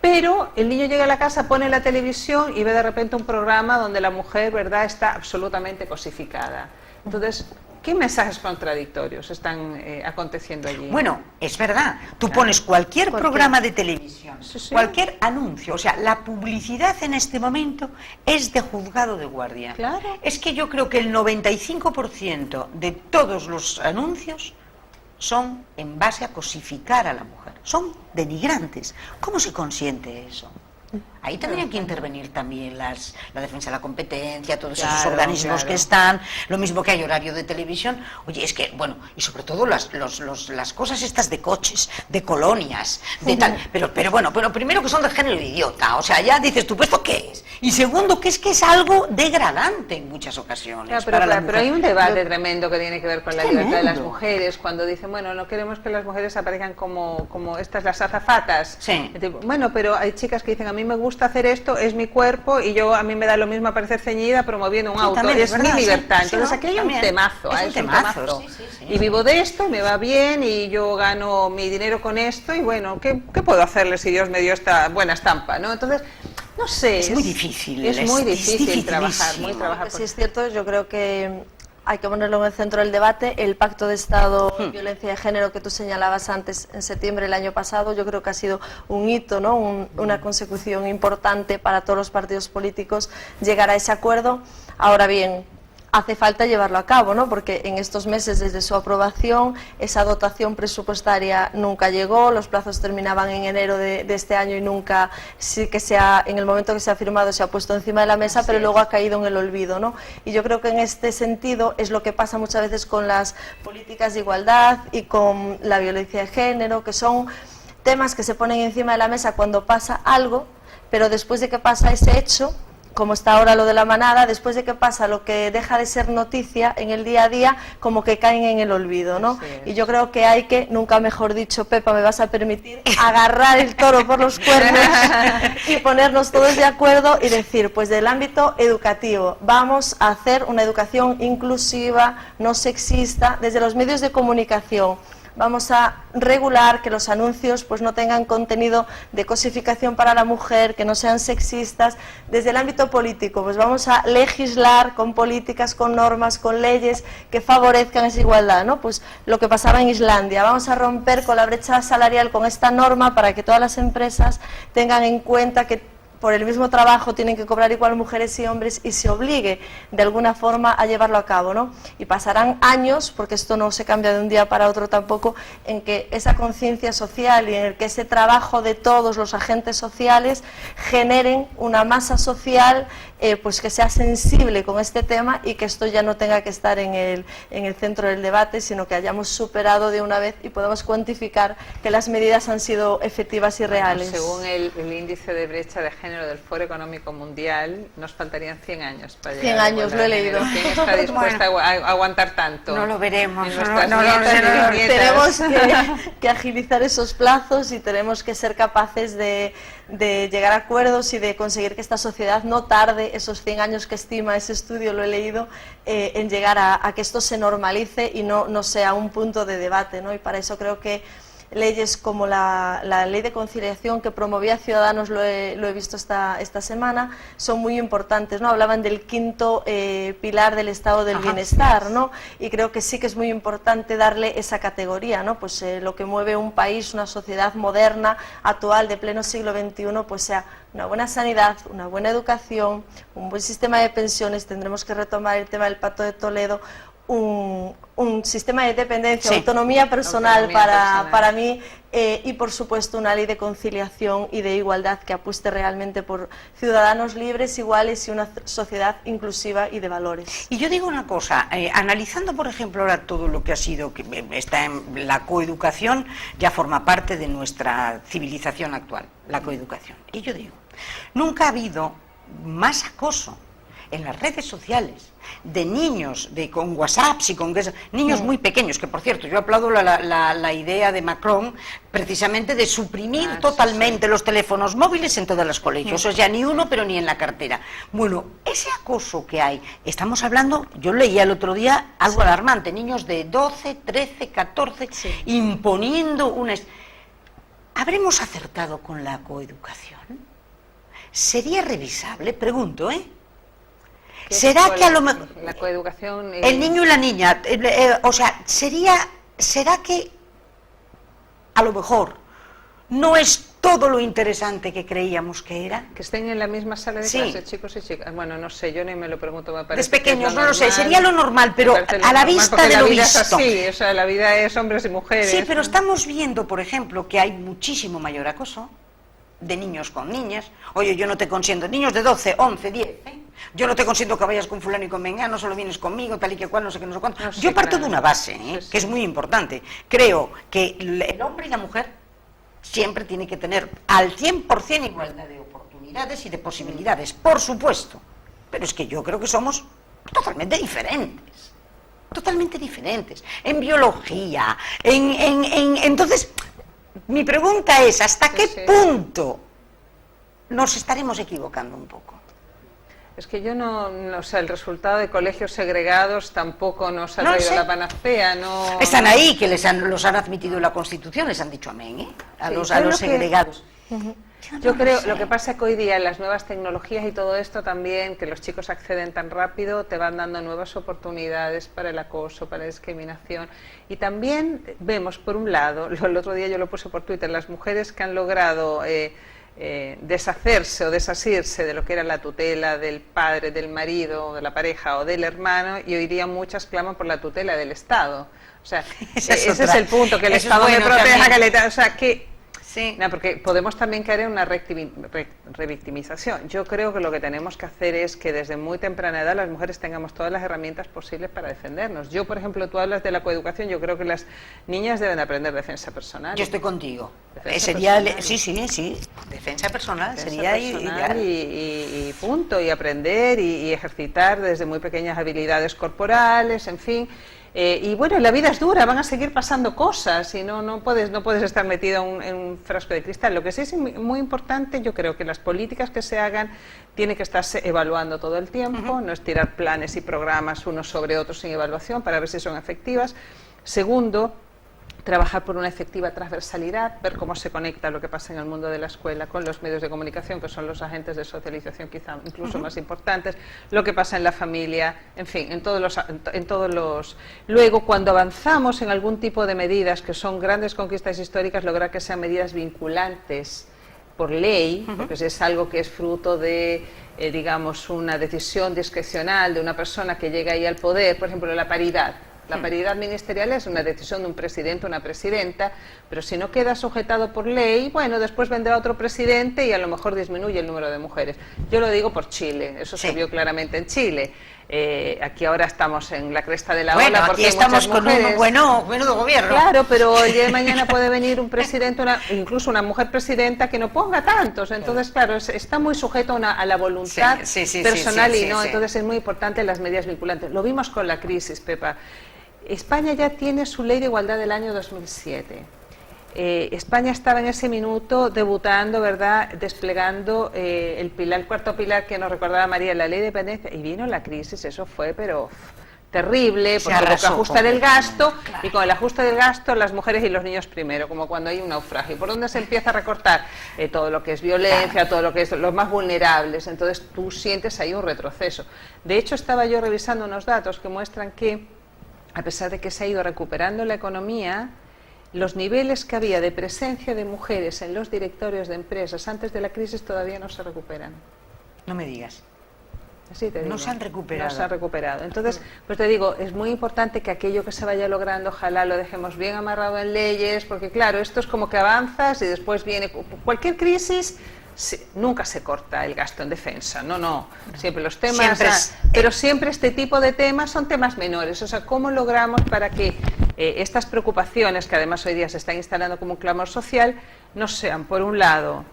pero el niño llega a la casa, pone la televisión y ve de repente un programa donde la mujer, ¿verdad?, está absolutamente cosificada. Entonces, ¿qué mensajes contradictorios están aconteciendo allí? Bueno, es verdad. Tú pones cualquier programa de televisión, Sí. cualquier anuncio, o sea, la publicidad en este momento es de juzgado de guardia. Claro. Es que yo creo que el 95% de todos los anuncios son en base a cosificar a la mujer, son denigrantes. ¿Cómo se consiente eso? Ahí tendrían que intervenir también la defensa de la competencia, todos esos organismos que están, lo mismo que hay horario de televisión. Oye, es que, bueno, y sobre todo las cosas estas de coches, de colonias, de tal, pero bueno, pero primero que son de género idiota, o sea, ya dices tú, pues ¿esto qué es? Y segundo, que es algo degradante en muchas ocasiones. Claro, pero hay un debate tremendo que tiene que ver con la libertad de las tremendo. mujeres, cuando dicen, bueno, no queremos que las mujeres aparezcan como estas, las azafatas. Sí. Bueno, pero hay chicas que dicen, a mí me gusta hacer esto, es mi cuerpo, y a mí me da lo mismo aparecer ceñida promoviendo un Sí, auto, también es es verdad, mi libertad. sí, Entonces ¿no? aquí hay También. un temazo, Es un temazo, sí. y vivo de esto, me va bien, y yo gano mi dinero con esto, y bueno, ¿qué puedo hacerle si Dios me dio esta buena estampa, ¿no? Entonces, no sé. Es muy difícil. Es muy es difícil trabajar, dificilísimo. Sí, es cierto, yo creo que hay que ponerlo en el centro del debate. El Pacto de Estado de Violencia de Género que tú señalabas antes, en septiembre del año pasado, yo creo que ha sido un hito, ¿no? Una consecución importante para todos los partidos políticos llegar a ese acuerdo. Ahora bien, hace falta llevarlo a cabo, ¿no? Porque en estos meses desde su aprobación esa dotación presupuestaria nunca llegó, los plazos terminaban en enero de este año y nunca, sí que en el momento que se ha firmado se ha puesto encima de la mesa, pero luego ha caído en el olvido, ¿no? Y yo creo que en este sentido es lo que pasa muchas veces con las políticas de igualdad y con la violencia de género, que son temas que se ponen encima de la mesa cuando pasa algo, pero después de que pasa ese hecho, como está ahora lo de la manada, después de que pasa lo que deja de ser noticia en el día a día, como que caen en el olvido, ¿no? Y yo creo que hay que, nunca mejor dicho, Pepa, me vas a permitir, agarrar el toro por los cuernos y ponernos todos de acuerdo y decir, pues del ámbito educativo, vamos a hacer una educación inclusiva, no sexista, desde los medios de comunicación. Vamos a regular que los anuncios pues no tengan contenido de cosificación para la mujer, que no sean sexistas. Desde el ámbito político, pues vamos a legislar con políticas, con normas, con leyes que favorezcan esa igualdad, ¿no? Pues lo que pasaba en Islandia. Vamos a romper con la brecha salarial con esta norma para que todas las empresas tengan en cuenta que por el mismo trabajo tienen que cobrar igual mujeres y hombres y se obligue de alguna forma a llevarlo a cabo, ¿no? Y pasarán años, porque esto no se cambia de un día para otro tampoco, en que esa conciencia social y en el que ese trabajo de todos los agentes sociales generen una masa social pues que sea sensible con este tema y que esto ya no tenga que estar en el centro del debate, sino que hayamos superado de una vez y podamos cuantificar que las medidas han sido efectivas y reales. Según el índice de brecha de género del Foro Económico Mundial, nos faltarían 100 años para llegar 100 años, lo he leído. ¿Quién está dispuesta a aguantar tanto? No lo veremos. Tenemos que agilizar esos plazos y tenemos que ser capaces de llegar a acuerdos y de conseguir que esta sociedad no tarde esos 100 años que estima ese estudio, lo he leído, en llegar a que esto se normalice y no sea un punto de debate, ¿no? Y para eso creo que leyes como la ley de conciliación que promovía Ciudadanos, lo he visto esta semana, son muy importantes, ¿no? Hablaban del quinto pilar del estado del bienestar, ¿no? Y creo que sí que es muy importante darle esa categoría, ¿no? Pues lo que mueve un país, una sociedad moderna, actual, de pleno siglo XXI, pues sea una buena sanidad, una buena educación, un buen sistema de pensiones. Tendremos que retomar el tema del Pacto de Toledo, un sistema de dependencia, autonomía personal para mí, y por supuesto una ley de conciliación y de igualdad que apueste realmente por ciudadanos libres, iguales y una sociedad inclusiva y de valores. Y yo digo una cosa, analizando por ejemplo ahora todo lo que ha sido, que está en la coeducación, ya forma parte de nuestra civilización actual, la coeducación. Y yo digo, nunca ha habido más acoso en las redes sociales de niños con WhatsApps y con niños muy pequeños, que por cierto yo aplaudo la idea de Macron precisamente de suprimir totalmente los teléfonos móviles en todos los colegios, o sea, ni uno pero ni en la cartera. Bueno, ese acoso que hay, estamos hablando, yo leía el otro día algo alarmante, niños de 12, 13, 14 imponiendo una... ¿Habremos acertado con la coeducación? ¿Sería revisable? Pregunto, ¿será que a lo mejor la coeducación, el niño y la niña, o sea, será que a lo mejor no es todo lo interesante que creíamos que era? Que estén en la misma sala de clase, chicos y chicas. Bueno, no sé, yo ni me lo pregunto, me parece. Desde pequeños, no lo sé, sería lo normal, pero a la vista de lo visto. Sí, o sea, la vida es hombres y mujeres. Sí, pero estamos viendo, por ejemplo, que hay muchísimo mayor acoso de niños con niñas. Oye, yo no te consiento, niños de 12, 11, 10, yo no te consiento que vayas con fulano y con mengano, solo vienes conmigo, tal y que cual, no sé qué, no sé cuánto. No, sí, yo parto de una base, que es muy importante. Creo que el hombre y la mujer siempre tienen que tener al 100% igualdad de oportunidades y de posibilidades, por supuesto. Pero es que yo creo que somos totalmente diferentes. Totalmente diferentes. En biología, entonces... Mi pregunta es, ¿hasta qué punto nos estaremos equivocando un poco? Es que yo o sea, el resultado de colegios segregados tampoco nos ha traído la panacea, no... Están ahí, que los han admitido en la Constitución, les han dicho amén, a los segregados. Yo creo, lo que pasa es que hoy día las nuevas tecnologías y todo esto también, que los chicos acceden tan rápido, te van dando nuevas oportunidades para el acoso, para la discriminación. Y también vemos, por un lado, el otro día yo lo puse por Twitter, las mujeres que han logrado deshacerse o desasirse de lo que era la tutela del padre, del marido, de la pareja o del hermano, y hoy día muchas claman por la tutela del Estado. O sea, ese es el punto, que el Estado me proteja, o sea, que... Sí. No, porque podemos también caer en una revictimización. Yo creo que lo que tenemos que hacer es que desde muy temprana edad las mujeres tengamos todas las herramientas posibles para defendernos. Yo, por ejemplo, tú hablas de la coeducación, yo creo que las niñas deben aprender defensa personal. Yo estoy contigo. Sería, sí, defensa personal sería ideal. Y punto, y aprender y ejercitar desde muy pequeñas habilidades corporales, en fin. Y bueno, la vida es dura, van a seguir pasando cosas y no puedes estar metido en un frasco de cristal. Lo que sí es muy importante, yo creo que las políticas que se hagan tienen que estarse evaluando todo el tiempo, no es tirar planes y programas unos sobre otros sin evaluación para ver si son efectivas. Segundo, trabajar por una efectiva transversalidad, ver cómo se conecta lo que pasa en el mundo de la escuela con los medios de comunicación, que son los agentes de socialización quizá incluso más importantes, lo que pasa en la familia, en fin, en todos los... Luego, cuando avanzamos en algún tipo de medidas que son grandes conquistas históricas, lograr que sean medidas vinculantes por ley, porque si es algo que es fruto de, digamos, una decisión discrecional de una persona que llega ahí al poder, por ejemplo, la paridad. La paridad ministerial es una decisión de un presidente o una presidenta, pero si no queda sujetado por ley, bueno, después vendrá otro presidente y a lo mejor disminuye el número de mujeres. Yo lo digo por Chile, eso se vio claramente en Chile. Aquí ahora estamos en la cresta de la ola porque aquí estamos con un menudo gobierno. Claro, pero el día de mañana puede venir un presidente, incluso una mujer presidenta que no ponga tantos. Entonces, claro, está muy sujeto a la voluntad personal y no. Entonces es muy importante las medidas vinculantes. Lo vimos con la crisis, Pepa. España ya tiene su ley de igualdad del año 2007. España estaba en ese minuto debutando, ¿verdad?, desplegando el cuarto pilar que nos recordaba María, la ley de dependencia, y vino la crisis. Eso fue, pero terrible, porque hubo que ajustar el gasto, y con el ajuste del gasto las mujeres y los niños primero, como cuando hay un naufragio. ¿Por dónde se empieza a recortar? Todo lo que es violencia, todo lo que es los más vulnerables. Entonces tú sientes ahí un retroceso. De hecho, estaba yo revisando unos datos que muestran que, a pesar de que se ha ido recuperando la economía, los niveles que había de presencia de mujeres en los directorios de empresas antes de la crisis todavía no se recuperan. No me digas. Así te digo. No se han recuperado. No se han recuperado. Entonces, pues te digo, es muy importante que aquello que se vaya logrando, ojalá lo dejemos bien amarrado en leyes, porque claro, esto es como que avanzas y después viene cualquier crisis. Nunca se corta el gasto en defensa, no, siempre los temas, pero siempre este tipo de temas son temas menores. O sea, ¿cómo logramos para que estas preocupaciones, que además hoy día se están instalando como un clamor social, no sean, por un lado,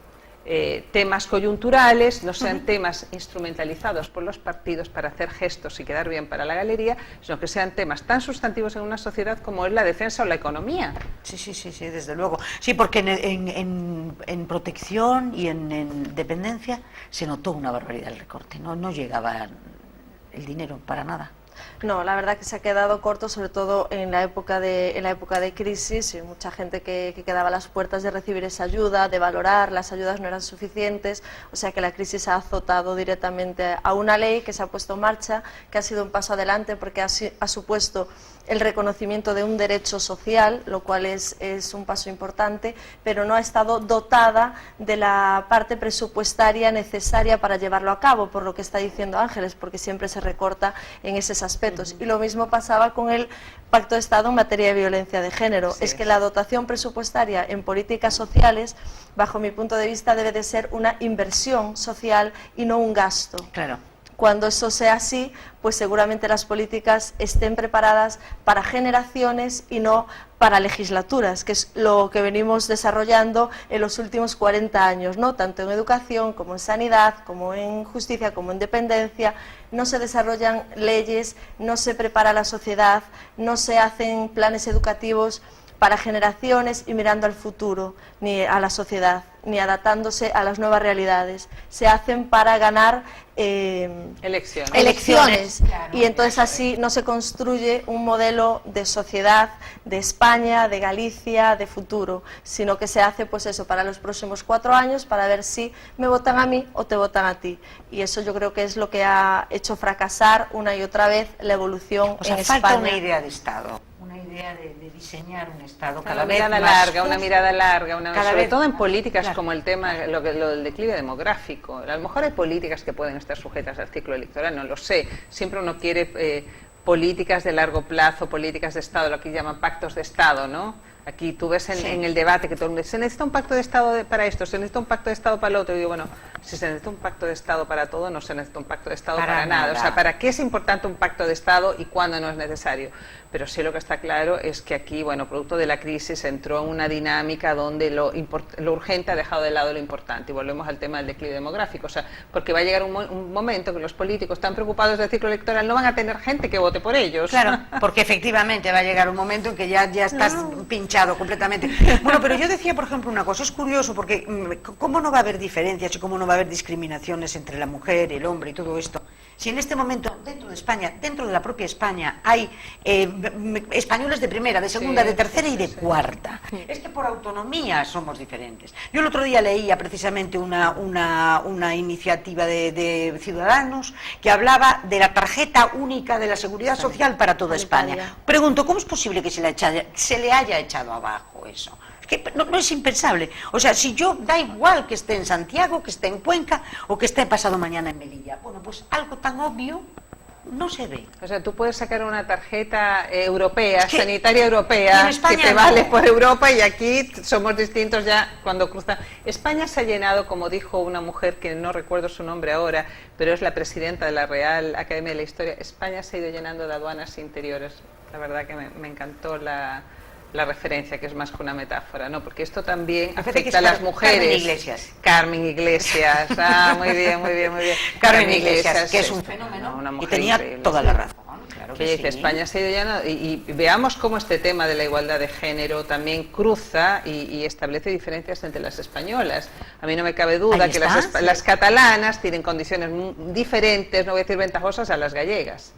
temas coyunturales, no sean temas instrumentalizados por los partidos para hacer gestos y quedar bien para la galería, sino que sean temas tan sustantivos en una sociedad como es la defensa o la economía? Sí, desde luego. Sí, porque en protección y en dependencia se notó una barbaridad el recorte, no llegaba el dinero para nada. No, la verdad que se ha quedado corto, sobre todo en la época de crisis, y mucha gente que quedaba a las puertas de recibir esa ayuda, de valorar, las ayudas no eran suficientes, o sea que la crisis ha azotado directamente a una ley que se ha puesto en marcha, que ha sido un paso adelante porque ha supuesto el reconocimiento de un derecho social, lo cual es un paso importante, pero no ha estado dotada de la parte presupuestaria necesaria para llevarlo a cabo, por lo que está diciendo Ángeles, porque siempre se recorta en esos aspectos. Y lo mismo pasaba con el Pacto de Estado en materia de violencia de género. Es que la dotación presupuestaria en políticas sociales, bajo mi punto de vista, debe de ser una inversión social y no un gasto. Claro. Cuando eso sea así, pues seguramente las políticas estén preparadas para generaciones y no para legislaturas, que es lo que venimos desarrollando en los últimos 40 años, ¿no? Tanto en educación como en sanidad, como en justicia, como en dependencia. No se desarrollan leyes, no se prepara la sociedad, no se hacen planes educativos para generaciones y mirando al futuro, ni a la sociedad, ni adaptándose a las nuevas realidades. Se hacen para ganar elecciones. Claro, y entonces así no se construye un modelo de sociedad de España, de Galicia, de futuro, sino que se hace pues eso para los próximos 4 años, para ver si me votan a mí o te votan a ti. Y eso yo creo que es lo que ha hecho fracasar una y otra vez la evolución en España. Falta una idea de Estado, una idea de diseñar un Estado cada vez mirada más larga, una mirada larga, sobre todo en políticas claro, como el tema, lo del declive demográfico. A lo mejor hay políticas que pueden estar sujetas al ciclo electoral, no lo sé. Siempre uno quiere políticas de largo plazo, políticas de Estado, lo que llaman pactos de Estado, ¿no? Aquí tú ves en el debate que todo el mundo dice, se necesita un pacto de Estado para esto, se necesita un pacto de Estado para lo otro. Y digo, bueno, si se necesita un pacto de Estado para todo, no se necesita un pacto de Estado para nada. O sea, ¿para qué es importante un pacto de Estado y cuándo no es necesario? Pero sí lo que está claro es que aquí, bueno, producto de la crisis, entró en una dinámica donde lo urgente ha dejado de lado lo importante. Y volvemos al tema del declive demográfico. O sea, porque va a llegar un momento que los políticos tan preocupados del ciclo electoral no van a tener gente que vote por ellos. Claro, porque efectivamente va a llegar un momento en que ya estás pinchado completamente. Bueno, pero yo decía, por ejemplo, una cosa, es curioso, porque ¿cómo no va a haber diferencias y cómo no va a haber discriminaciones entre la mujer, el hombre y todo esto? Si en este momento, dentro de España, dentro de la propia España, hay españoles de primera, de segunda, de tercera y de cuarta. Es que por autonomía somos diferentes. Yo el otro día leía precisamente una iniciativa de Ciudadanos que hablaba de la tarjeta única de la Seguridad Social para toda España. Pregunto, ¿cómo es posible que se le haya echado abajo eso? Que no es impensable. O sea, si yo, da igual que esté en Santiago, que esté en Cuenca o que esté pasado mañana en Melilla. Bueno, pues algo tan obvio no se ve. O sea, tú puedes sacar una tarjeta europea, Es que sanitaria europea, en España que te no. vale por Europa, y aquí somos distintos ya cuando cruzan. España se ha llenado, como dijo una mujer que no recuerdo su nombre ahora, pero es la presidenta de la Real Academia de la Historia, España se ha ido llenando de aduanas interiores. La verdad que me encantó la referencia, que es más que una metáfora, ¿no? Porque esto también afecta a las mujeres. Carmen Iglesias. Carmen Iglesias, muy bien, muy bien, muy bien. Carmen Iglesias, que es un fenómeno, una y mujer tenía increíble, toda sí. la razón. Claro Que que dice, sí. España se ha ido llenando, y veamos cómo este tema de la igualdad de género también cruza y establece diferencias entre las españolas. A mí no me cabe duda Ahí que está. las catalanas tienen condiciones diferentes, no voy a decir ventajosas, a las gallegas,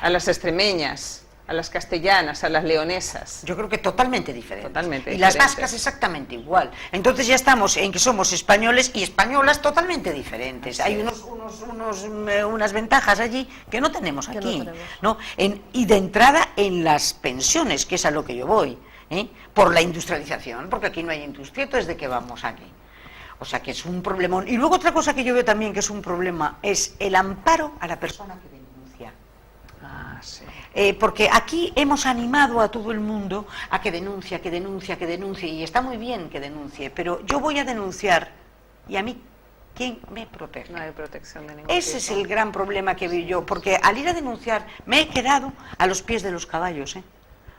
a las extremeñas, a las castellanas, a las leonesas. Yo creo que totalmente diferente. Totalmente y las diferentes. vascas exactamente igual. Entonces ya estamos en que somos españoles y españolas totalmente diferentes. Así Hay es. unas ventajas allí que no tenemos Que no aquí. tenemos. ¿No? Y de entrada en las pensiones, que es a lo que yo voy, por la industrialización, porque aquí no hay industria, entonces ¿de qué vamos aquí? O sea que es un problemón. Y luego otra cosa que yo veo también que es un problema es el amparo a la persona que denuncia. Ah, sí. Porque aquí hemos animado a todo el mundo a que denuncie, y está muy bien que denuncie, pero yo voy a denunciar y a mí, ¿quién me protege? No hay protección de ningún Ese es tipo. el gran problema que vi yo, porque al ir a denunciar me he quedado a los pies de los caballos,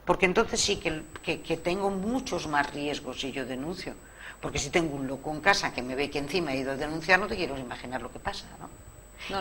porque entonces sí que tengo muchos más riesgos si yo denuncio, porque si tengo un loco en casa que me ve que encima he ido a denunciar, no te quiero imaginar lo que pasa, ¿no?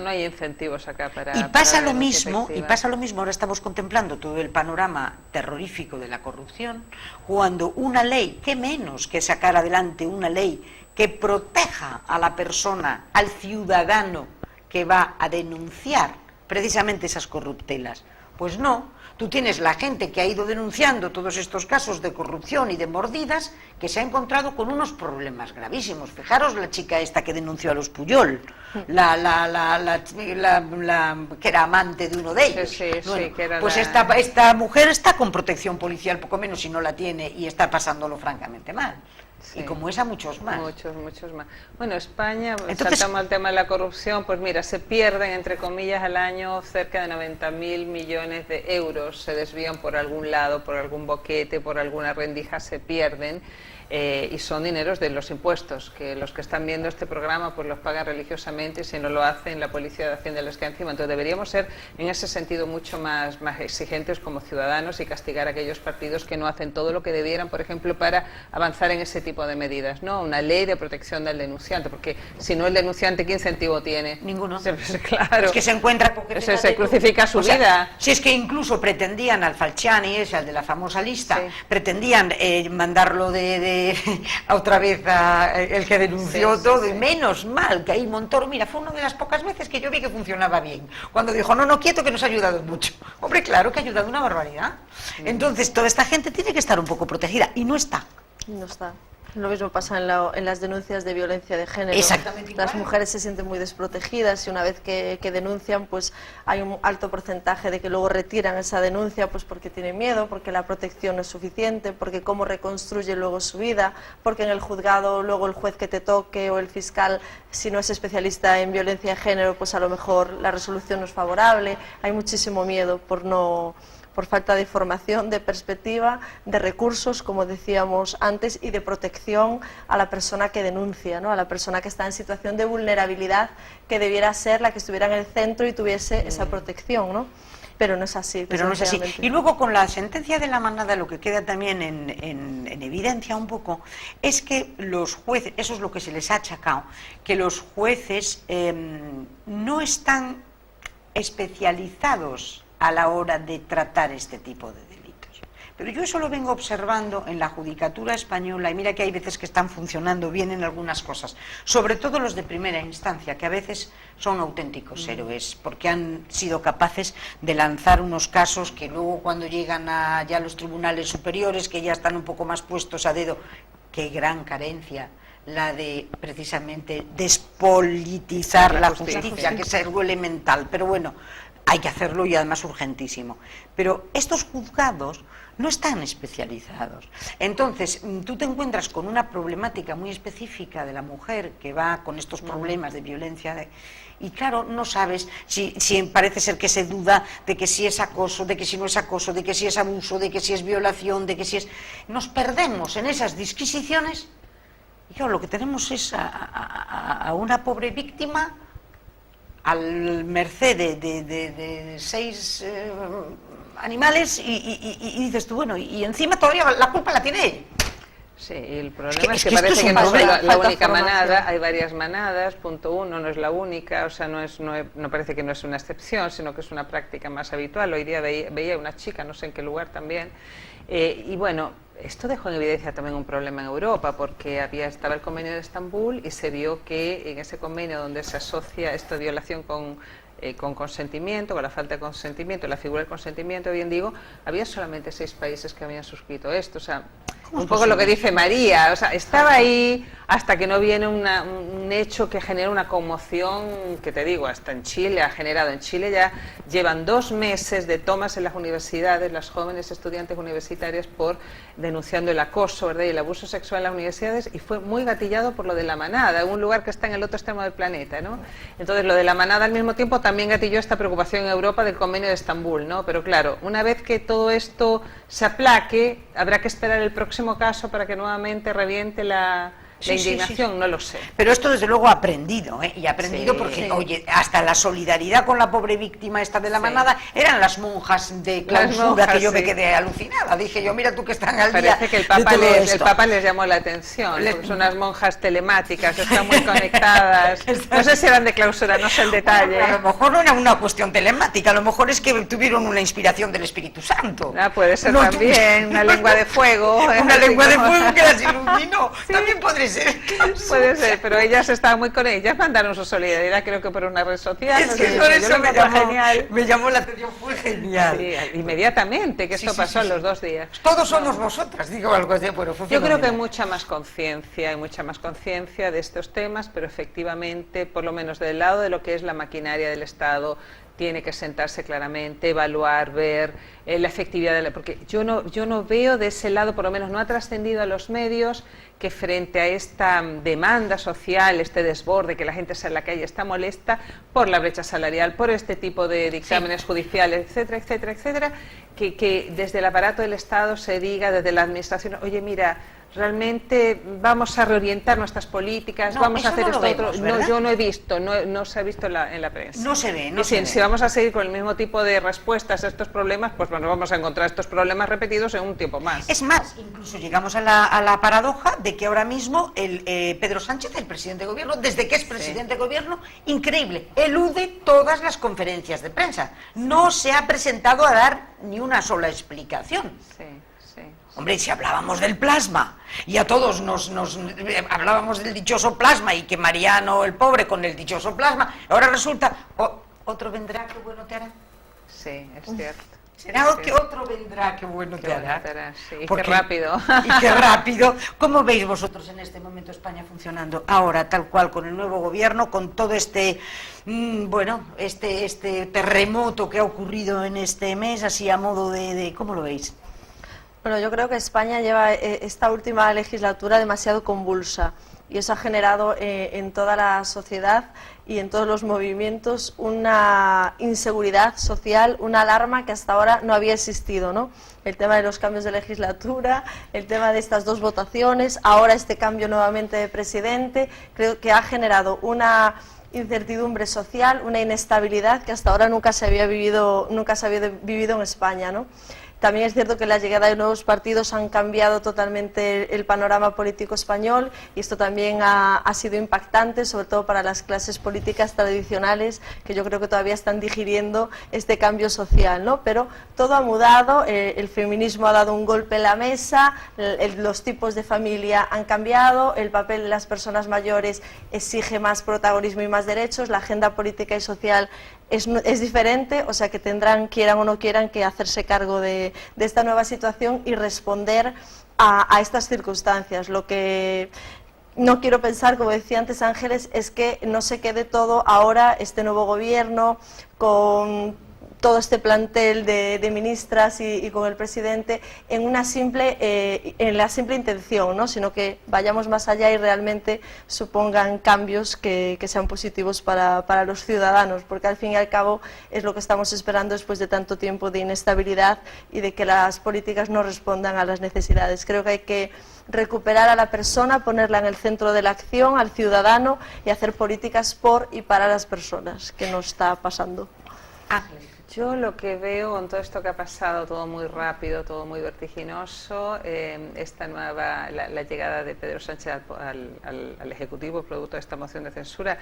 No hay incentivos acá para... Y pasa para lo denuncia mismo, efectiva. ahora estamos contemplando todo el panorama terrorífico de la corrupción, cuando una ley, qué menos que sacar adelante una ley que proteja a la persona, al ciudadano que va a denunciar precisamente esas corruptelas. Pues no, tú tienes la gente que ha ido denunciando todos estos casos de corrupción y de mordidas, que se ha encontrado con unos problemas gravísimos. Fijaros la chica esta que denunció a los Puyol, que era amante de uno de ellos. Sí, Bueno, que era pues la... esta mujer está con protección policial, poco menos si no la tiene, y está pasándolo francamente mal. Sí. Y como esa, muchos más. Muchos más. Bueno, España, Entonces, saltamos al tema de la corrupción, pues mira, se pierden, entre comillas, al año cerca de 90.000 millones de euros, se desvían por algún lado, por algún boquete, por alguna rendija, se pierden. Y son dineros de los impuestos, que los que están viendo este programa pues los pagan religiosamente, y si no lo hacen la policía de Hacienda les queda encima. Entonces deberíamos ser en ese sentido mucho más exigentes como ciudadanos y castigar a aquellos partidos que no hacen todo lo que debieran, por ejemplo, para avanzar en ese tipo de medidas, ¿no? Una ley de protección del denunciante, porque si no el denunciante, ¿qué incentivo tiene? Ninguno. Claro. Es que se encuentra con que Se crucifica su vida. Si es que incluso pretendían al Falciani, ese, al de la famosa lista, Sí. pretendían mandarlo otra vez el que denunció todo, y menos mal que ahí Montoro, mira, fue una de las pocas veces que yo vi que funcionaba bien, cuando dijo, no, quieto, que nos ha ayudado mucho. Hombre, claro que ha ayudado una barbaridad. Entonces toda esta gente tiene que estar un poco protegida, y no está. No está. Lo mismo pasa en las denuncias de violencia de género. Exactamente igual. Las mujeres se sienten muy desprotegidas y una vez que denuncian, pues hay un alto porcentaje de que luego retiran esa denuncia, pues porque tienen miedo, porque la protección no es suficiente, porque cómo reconstruye luego su vida, porque en el juzgado luego el juez que te toque o el fiscal, si no es especialista en violencia de género, pues a lo mejor la resolución no es favorable. Hay muchísimo miedo por falta de formación, de perspectiva, de recursos, como decíamos antes, y de protección a la persona que denuncia, ¿no? A la persona que está en situación de vulnerabilidad, que debiera ser la que estuviera en el centro y tuviese esa protección, ¿no? Pero no es así. Pero no es así. desgraciadamente. Y luego con la sentencia de la manada lo que queda también en evidencia un poco es que los jueces, eso es lo que se les ha achacado, que los jueces no están especializados a la hora de tratar este tipo de delitos. Pero yo eso lo vengo observando en la judicatura española, y mira que hay veces que están funcionando bien en algunas cosas, sobre todo los de primera instancia, que a veces son auténticos héroes, porque han sido capaces de lanzar unos casos que luego cuando llegan a ya los tribunales superiores, que ya están un poco más puestos a dedo, qué gran carencia la de precisamente despolitizar la justicia, que es algo elemental, pero bueno, hay que hacerlo y además urgentísimo. Pero estos juzgados no están especializados. Entonces, tú te encuentras con una problemática muy específica de la mujer que va con estos problemas de violencia y claro, no sabes si parece ser que se duda de que si es acoso, de que si no es acoso, de que si es abuso, de que si es violación, de que si es... Nos perdemos en esas disquisiciones y claro, lo que tenemos es a una pobre víctima al merced de 6 animales y dices tú, bueno, y encima todavía la culpa la tiene ella. Sí, y el problema es que parece que no es la única manada, hay varias manadas, punto uno, no es la única, o sea, no parece que no es una excepción, sino que es una práctica más habitual. Hoy día veía una chica, no sé en qué lugar también, y bueno, esto dejó en evidencia también un problema en Europa, porque estaba el convenio de Estambul y se vio que en ese convenio donde se asocia esta violación con consentimiento, con la falta de consentimiento, la figura del consentimiento, bien digo, había solamente 6 países que habían suscrito esto, o sea, un poco lo que dice María, o sea, estaba ahí hasta que no viene un hecho que genera una conmoción, que te digo, hasta en Chile ha generado. En Chile ya llevan 2 meses de tomas en las universidades, las jóvenes estudiantes universitarias, por denunciando el acoso, ¿verdad?, y el abuso sexual en las universidades, y fue muy gatillado por lo de la manada, un lugar que está en el otro extremo del planeta, ¿no? Entonces lo de la manada al mismo tiempo también gatilló esta preocupación en Europa del convenio de Estambul, ¿no? Pero claro, una vez que todo esto se aplaque, habrá que esperar el próximo caso para que nuevamente reviente la indignación, sí. No lo sé. Pero esto desde luego ha aprendido, ¿eh? Y ha aprendido sí, porque, sí. Oye, hasta la solidaridad con la pobre víctima esta de la manada eran las monjas de clausura, que yo me quedé alucinada. Dije yo, mira tú que están al día. Parece que el Papa les llamó la atención, son unas monjas telemáticas, están muy conectadas. No sé si eran de clausura, no sé el detalle. Bueno, a lo mejor no era una cuestión telemática, a lo mejor es que tuvieron una inspiración del Espíritu Santo. Puede ser también, una lengua de fuego. Una lengua de fuego que las iluminó. Sí. También podría ser. Puede ser, pero ellas estaban muy con ellas, mandaron su solidaridad, creo que por una red social. Es que por eso me llamó la atención, fue genial. Sí, inmediatamente, que esto pasó en los 2 días. Todos somos vosotras, digo algo así, bueno, fue yo creo que hay mucha más conciencia de estos temas, pero efectivamente, por lo menos del lado de lo que es la maquinaria del Estado, tiene que sentarse claramente, evaluar, ver la efectividad de porque yo no veo de ese lado, por lo menos no ha trascendido a los medios, que frente a esta demanda social, este desborde, que la gente sale a la calle está molesta por la brecha salarial, por este tipo de dictámenes judiciales, etcétera, etcétera, etcétera, que desde el aparato del Estado se diga, desde la administración, oye, mira, realmente vamos a reorientar nuestras políticas, vamos a hacer esto otro. No, yo no he visto, no se ha visto en la prensa. No se ve, si vamos a seguir con el mismo tipo de respuestas a estos problemas, pues bueno, vamos a encontrar estos problemas repetidos en un tiempo más. Es más, incluso llegamos a la paradoja de que ahora mismo Pedro Sánchez, el presidente de gobierno, desde que es presidente de gobierno, increíble, elude todas las conferencias de prensa. No se ha presentado a dar ni una sola explicación. Hombre, si hablábamos del plasma y a todos nos hablábamos del dichoso plasma y que Mariano, el pobre, con el dichoso plasma, ahora resulta, otro vendrá, qué bueno te hará. Sí, es cierto. Será que otro vendrá, qué bueno te hará. Sí, qué rápido. Y qué rápido. ¿Cómo veis vosotros en este momento España funcionando ahora, tal cual, con el nuevo gobierno, con todo este terremoto que ha ocurrido en este mes, así a modo de ¿cómo lo veis? Bueno, yo creo que España lleva esta última legislatura demasiado convulsa y eso ha generado en toda la sociedad y en todos los movimientos una inseguridad social, una alarma que hasta ahora no había existido, ¿no? El tema de los cambios de legislatura, el tema de estas 2 votaciones, ahora este cambio nuevamente de presidente, creo que ha generado una incertidumbre social, una inestabilidad que hasta ahora nunca se había vivido en España, ¿no? También es cierto que la llegada de nuevos partidos han cambiado totalmente el panorama político español y esto también ha sido impactante, sobre todo para las clases políticas tradicionales, que yo creo que todavía están digiriendo este cambio social, ¿no? Pero todo ha mudado, el feminismo ha dado un golpe en la mesa, los tipos de familia han cambiado, el papel de las personas mayores exige más protagonismo y más derechos, la agenda política y social es diferente, o sea que tendrán, quieran o no quieran, que hacerse cargo de esta nueva situación y responder a estas circunstancias. Lo que no quiero pensar, como decía antes Ángeles, es que no se quede todo ahora, este nuevo gobierno, con todo este plantel de ministras y con el presidente en la simple intención, ¿no? Sino que vayamos más allá y realmente supongan cambios que sean positivos para los ciudadanos, porque al fin y al cabo es lo que estamos esperando después de tanto tiempo de inestabilidad y de que las políticas no respondan a las necesidades. Creo que hay que recuperar a la persona, ponerla en el centro de la acción, al ciudadano, y hacer políticas por y para las personas, que no está pasando. Yo lo que veo con todo esto que ha pasado, todo muy rápido, todo muy vertiginoso, esta nueva, la llegada de Pedro Sánchez al Ejecutivo producto de esta moción de censura,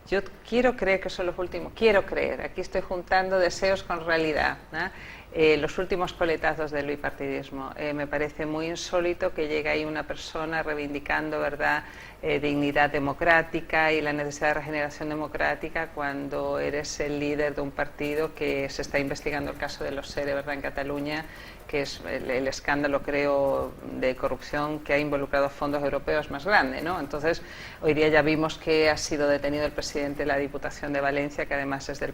yo quiero creer que son los últimos, aquí estoy juntando deseos con realidad, ¿no? Los últimos coletazos del bipartidismo. Me parece muy insólito que llegue ahí una persona reivindicando, ¿verdad?, dignidad democrática y la necesidad de regeneración democrática cuando eres el líder de un partido que se está investigando el caso de los SERE, ¿verdad?, en Cataluña, que es el escándalo, creo, de corrupción que ha involucrado fondos europeos más grande, ¿no? Entonces, hoy día ya vimos que ha sido detenido el presidente de la Diputación de Valencia, que además es del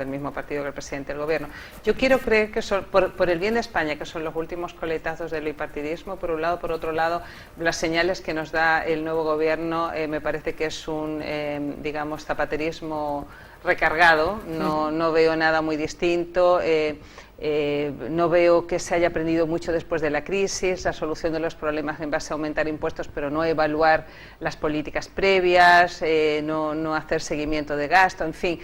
mismo partido que el presidente del Gobierno. Yo quiero creer que son, por el bien de España, que son los últimos coletazos del bipartidismo, por un lado. Por otro lado, las señales que nos da el nuevo Gobierno me parece que es un, digamos, zapaterismo recargado, no veo nada muy distinto. No veo que se haya aprendido mucho después de la crisis, la solución de los problemas en base a aumentar impuestos, pero no evaluar las políticas previas, no hacer seguimiento de gasto, en fin.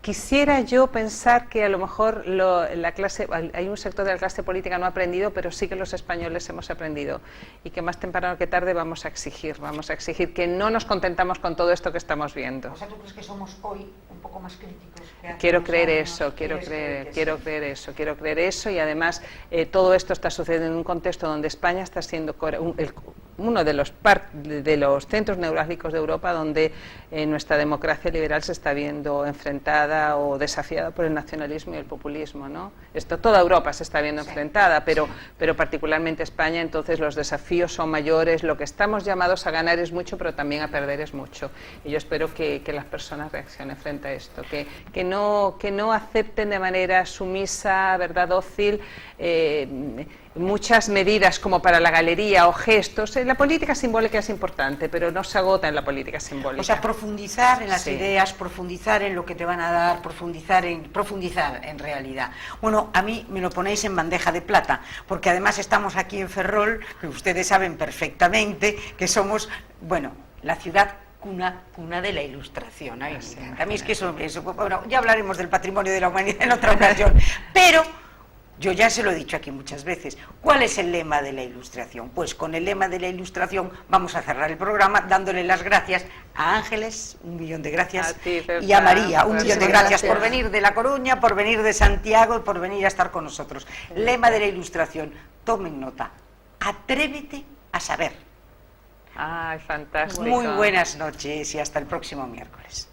Quisiera yo pensar que a lo mejor hay un sector de la clase política no ha aprendido, pero sí que los españoles hemos aprendido y que más temprano que tarde vamos a exigir que no nos contentamos con todo esto que estamos viendo. O sea, ¿tú crees que somos hoy un poco más críticos? Quiero creer eso y además todo esto está sucediendo en un contexto donde España está siendo uno de los centros neurálgicos de Europa donde nuestra democracia liberal se está viendo enfrentada o desafiada por el nacionalismo y el populismo, ¿no? Toda Europa se está viendo enfrentada, pero particularmente España. Entonces los desafíos son mayores, lo que estamos llamados a ganar es mucho, pero también a perder es mucho. Y yo espero que las personas reaccionen frente a esto, que no acepten de manera sumisa, verdad, dócil, muchas medidas como para la galería o gestos. La política simbólica es importante, pero no se agota en la política simbólica. O sea, profundizar en las ideas, profundizar en lo que te van a dar, profundizar en realidad. Bueno, a mí me lo ponéis en bandeja de plata, porque además estamos aquí en Ferrol, que ustedes saben perfectamente que somos, bueno, la ciudad cuna de la Ilustración. A mí es que eso, bueno, ya hablaremos del patrimonio de la humanidad en otra ocasión, pero yo ya se lo he dicho aquí muchas veces. ¿Cuál es el lema de la Ilustración? Pues con el lema de la Ilustración vamos a cerrar el programa dándole las gracias a Ángeles, 1.000.000 de gracias, y a María, 1.000.000 de gracias por venir de La Coruña, por venir de Santiago y por venir a estar con nosotros. Lema de la Ilustración, tomen nota: atrévete a saber. Ay, fantástico. Muy buenas noches y hasta el próximo miércoles.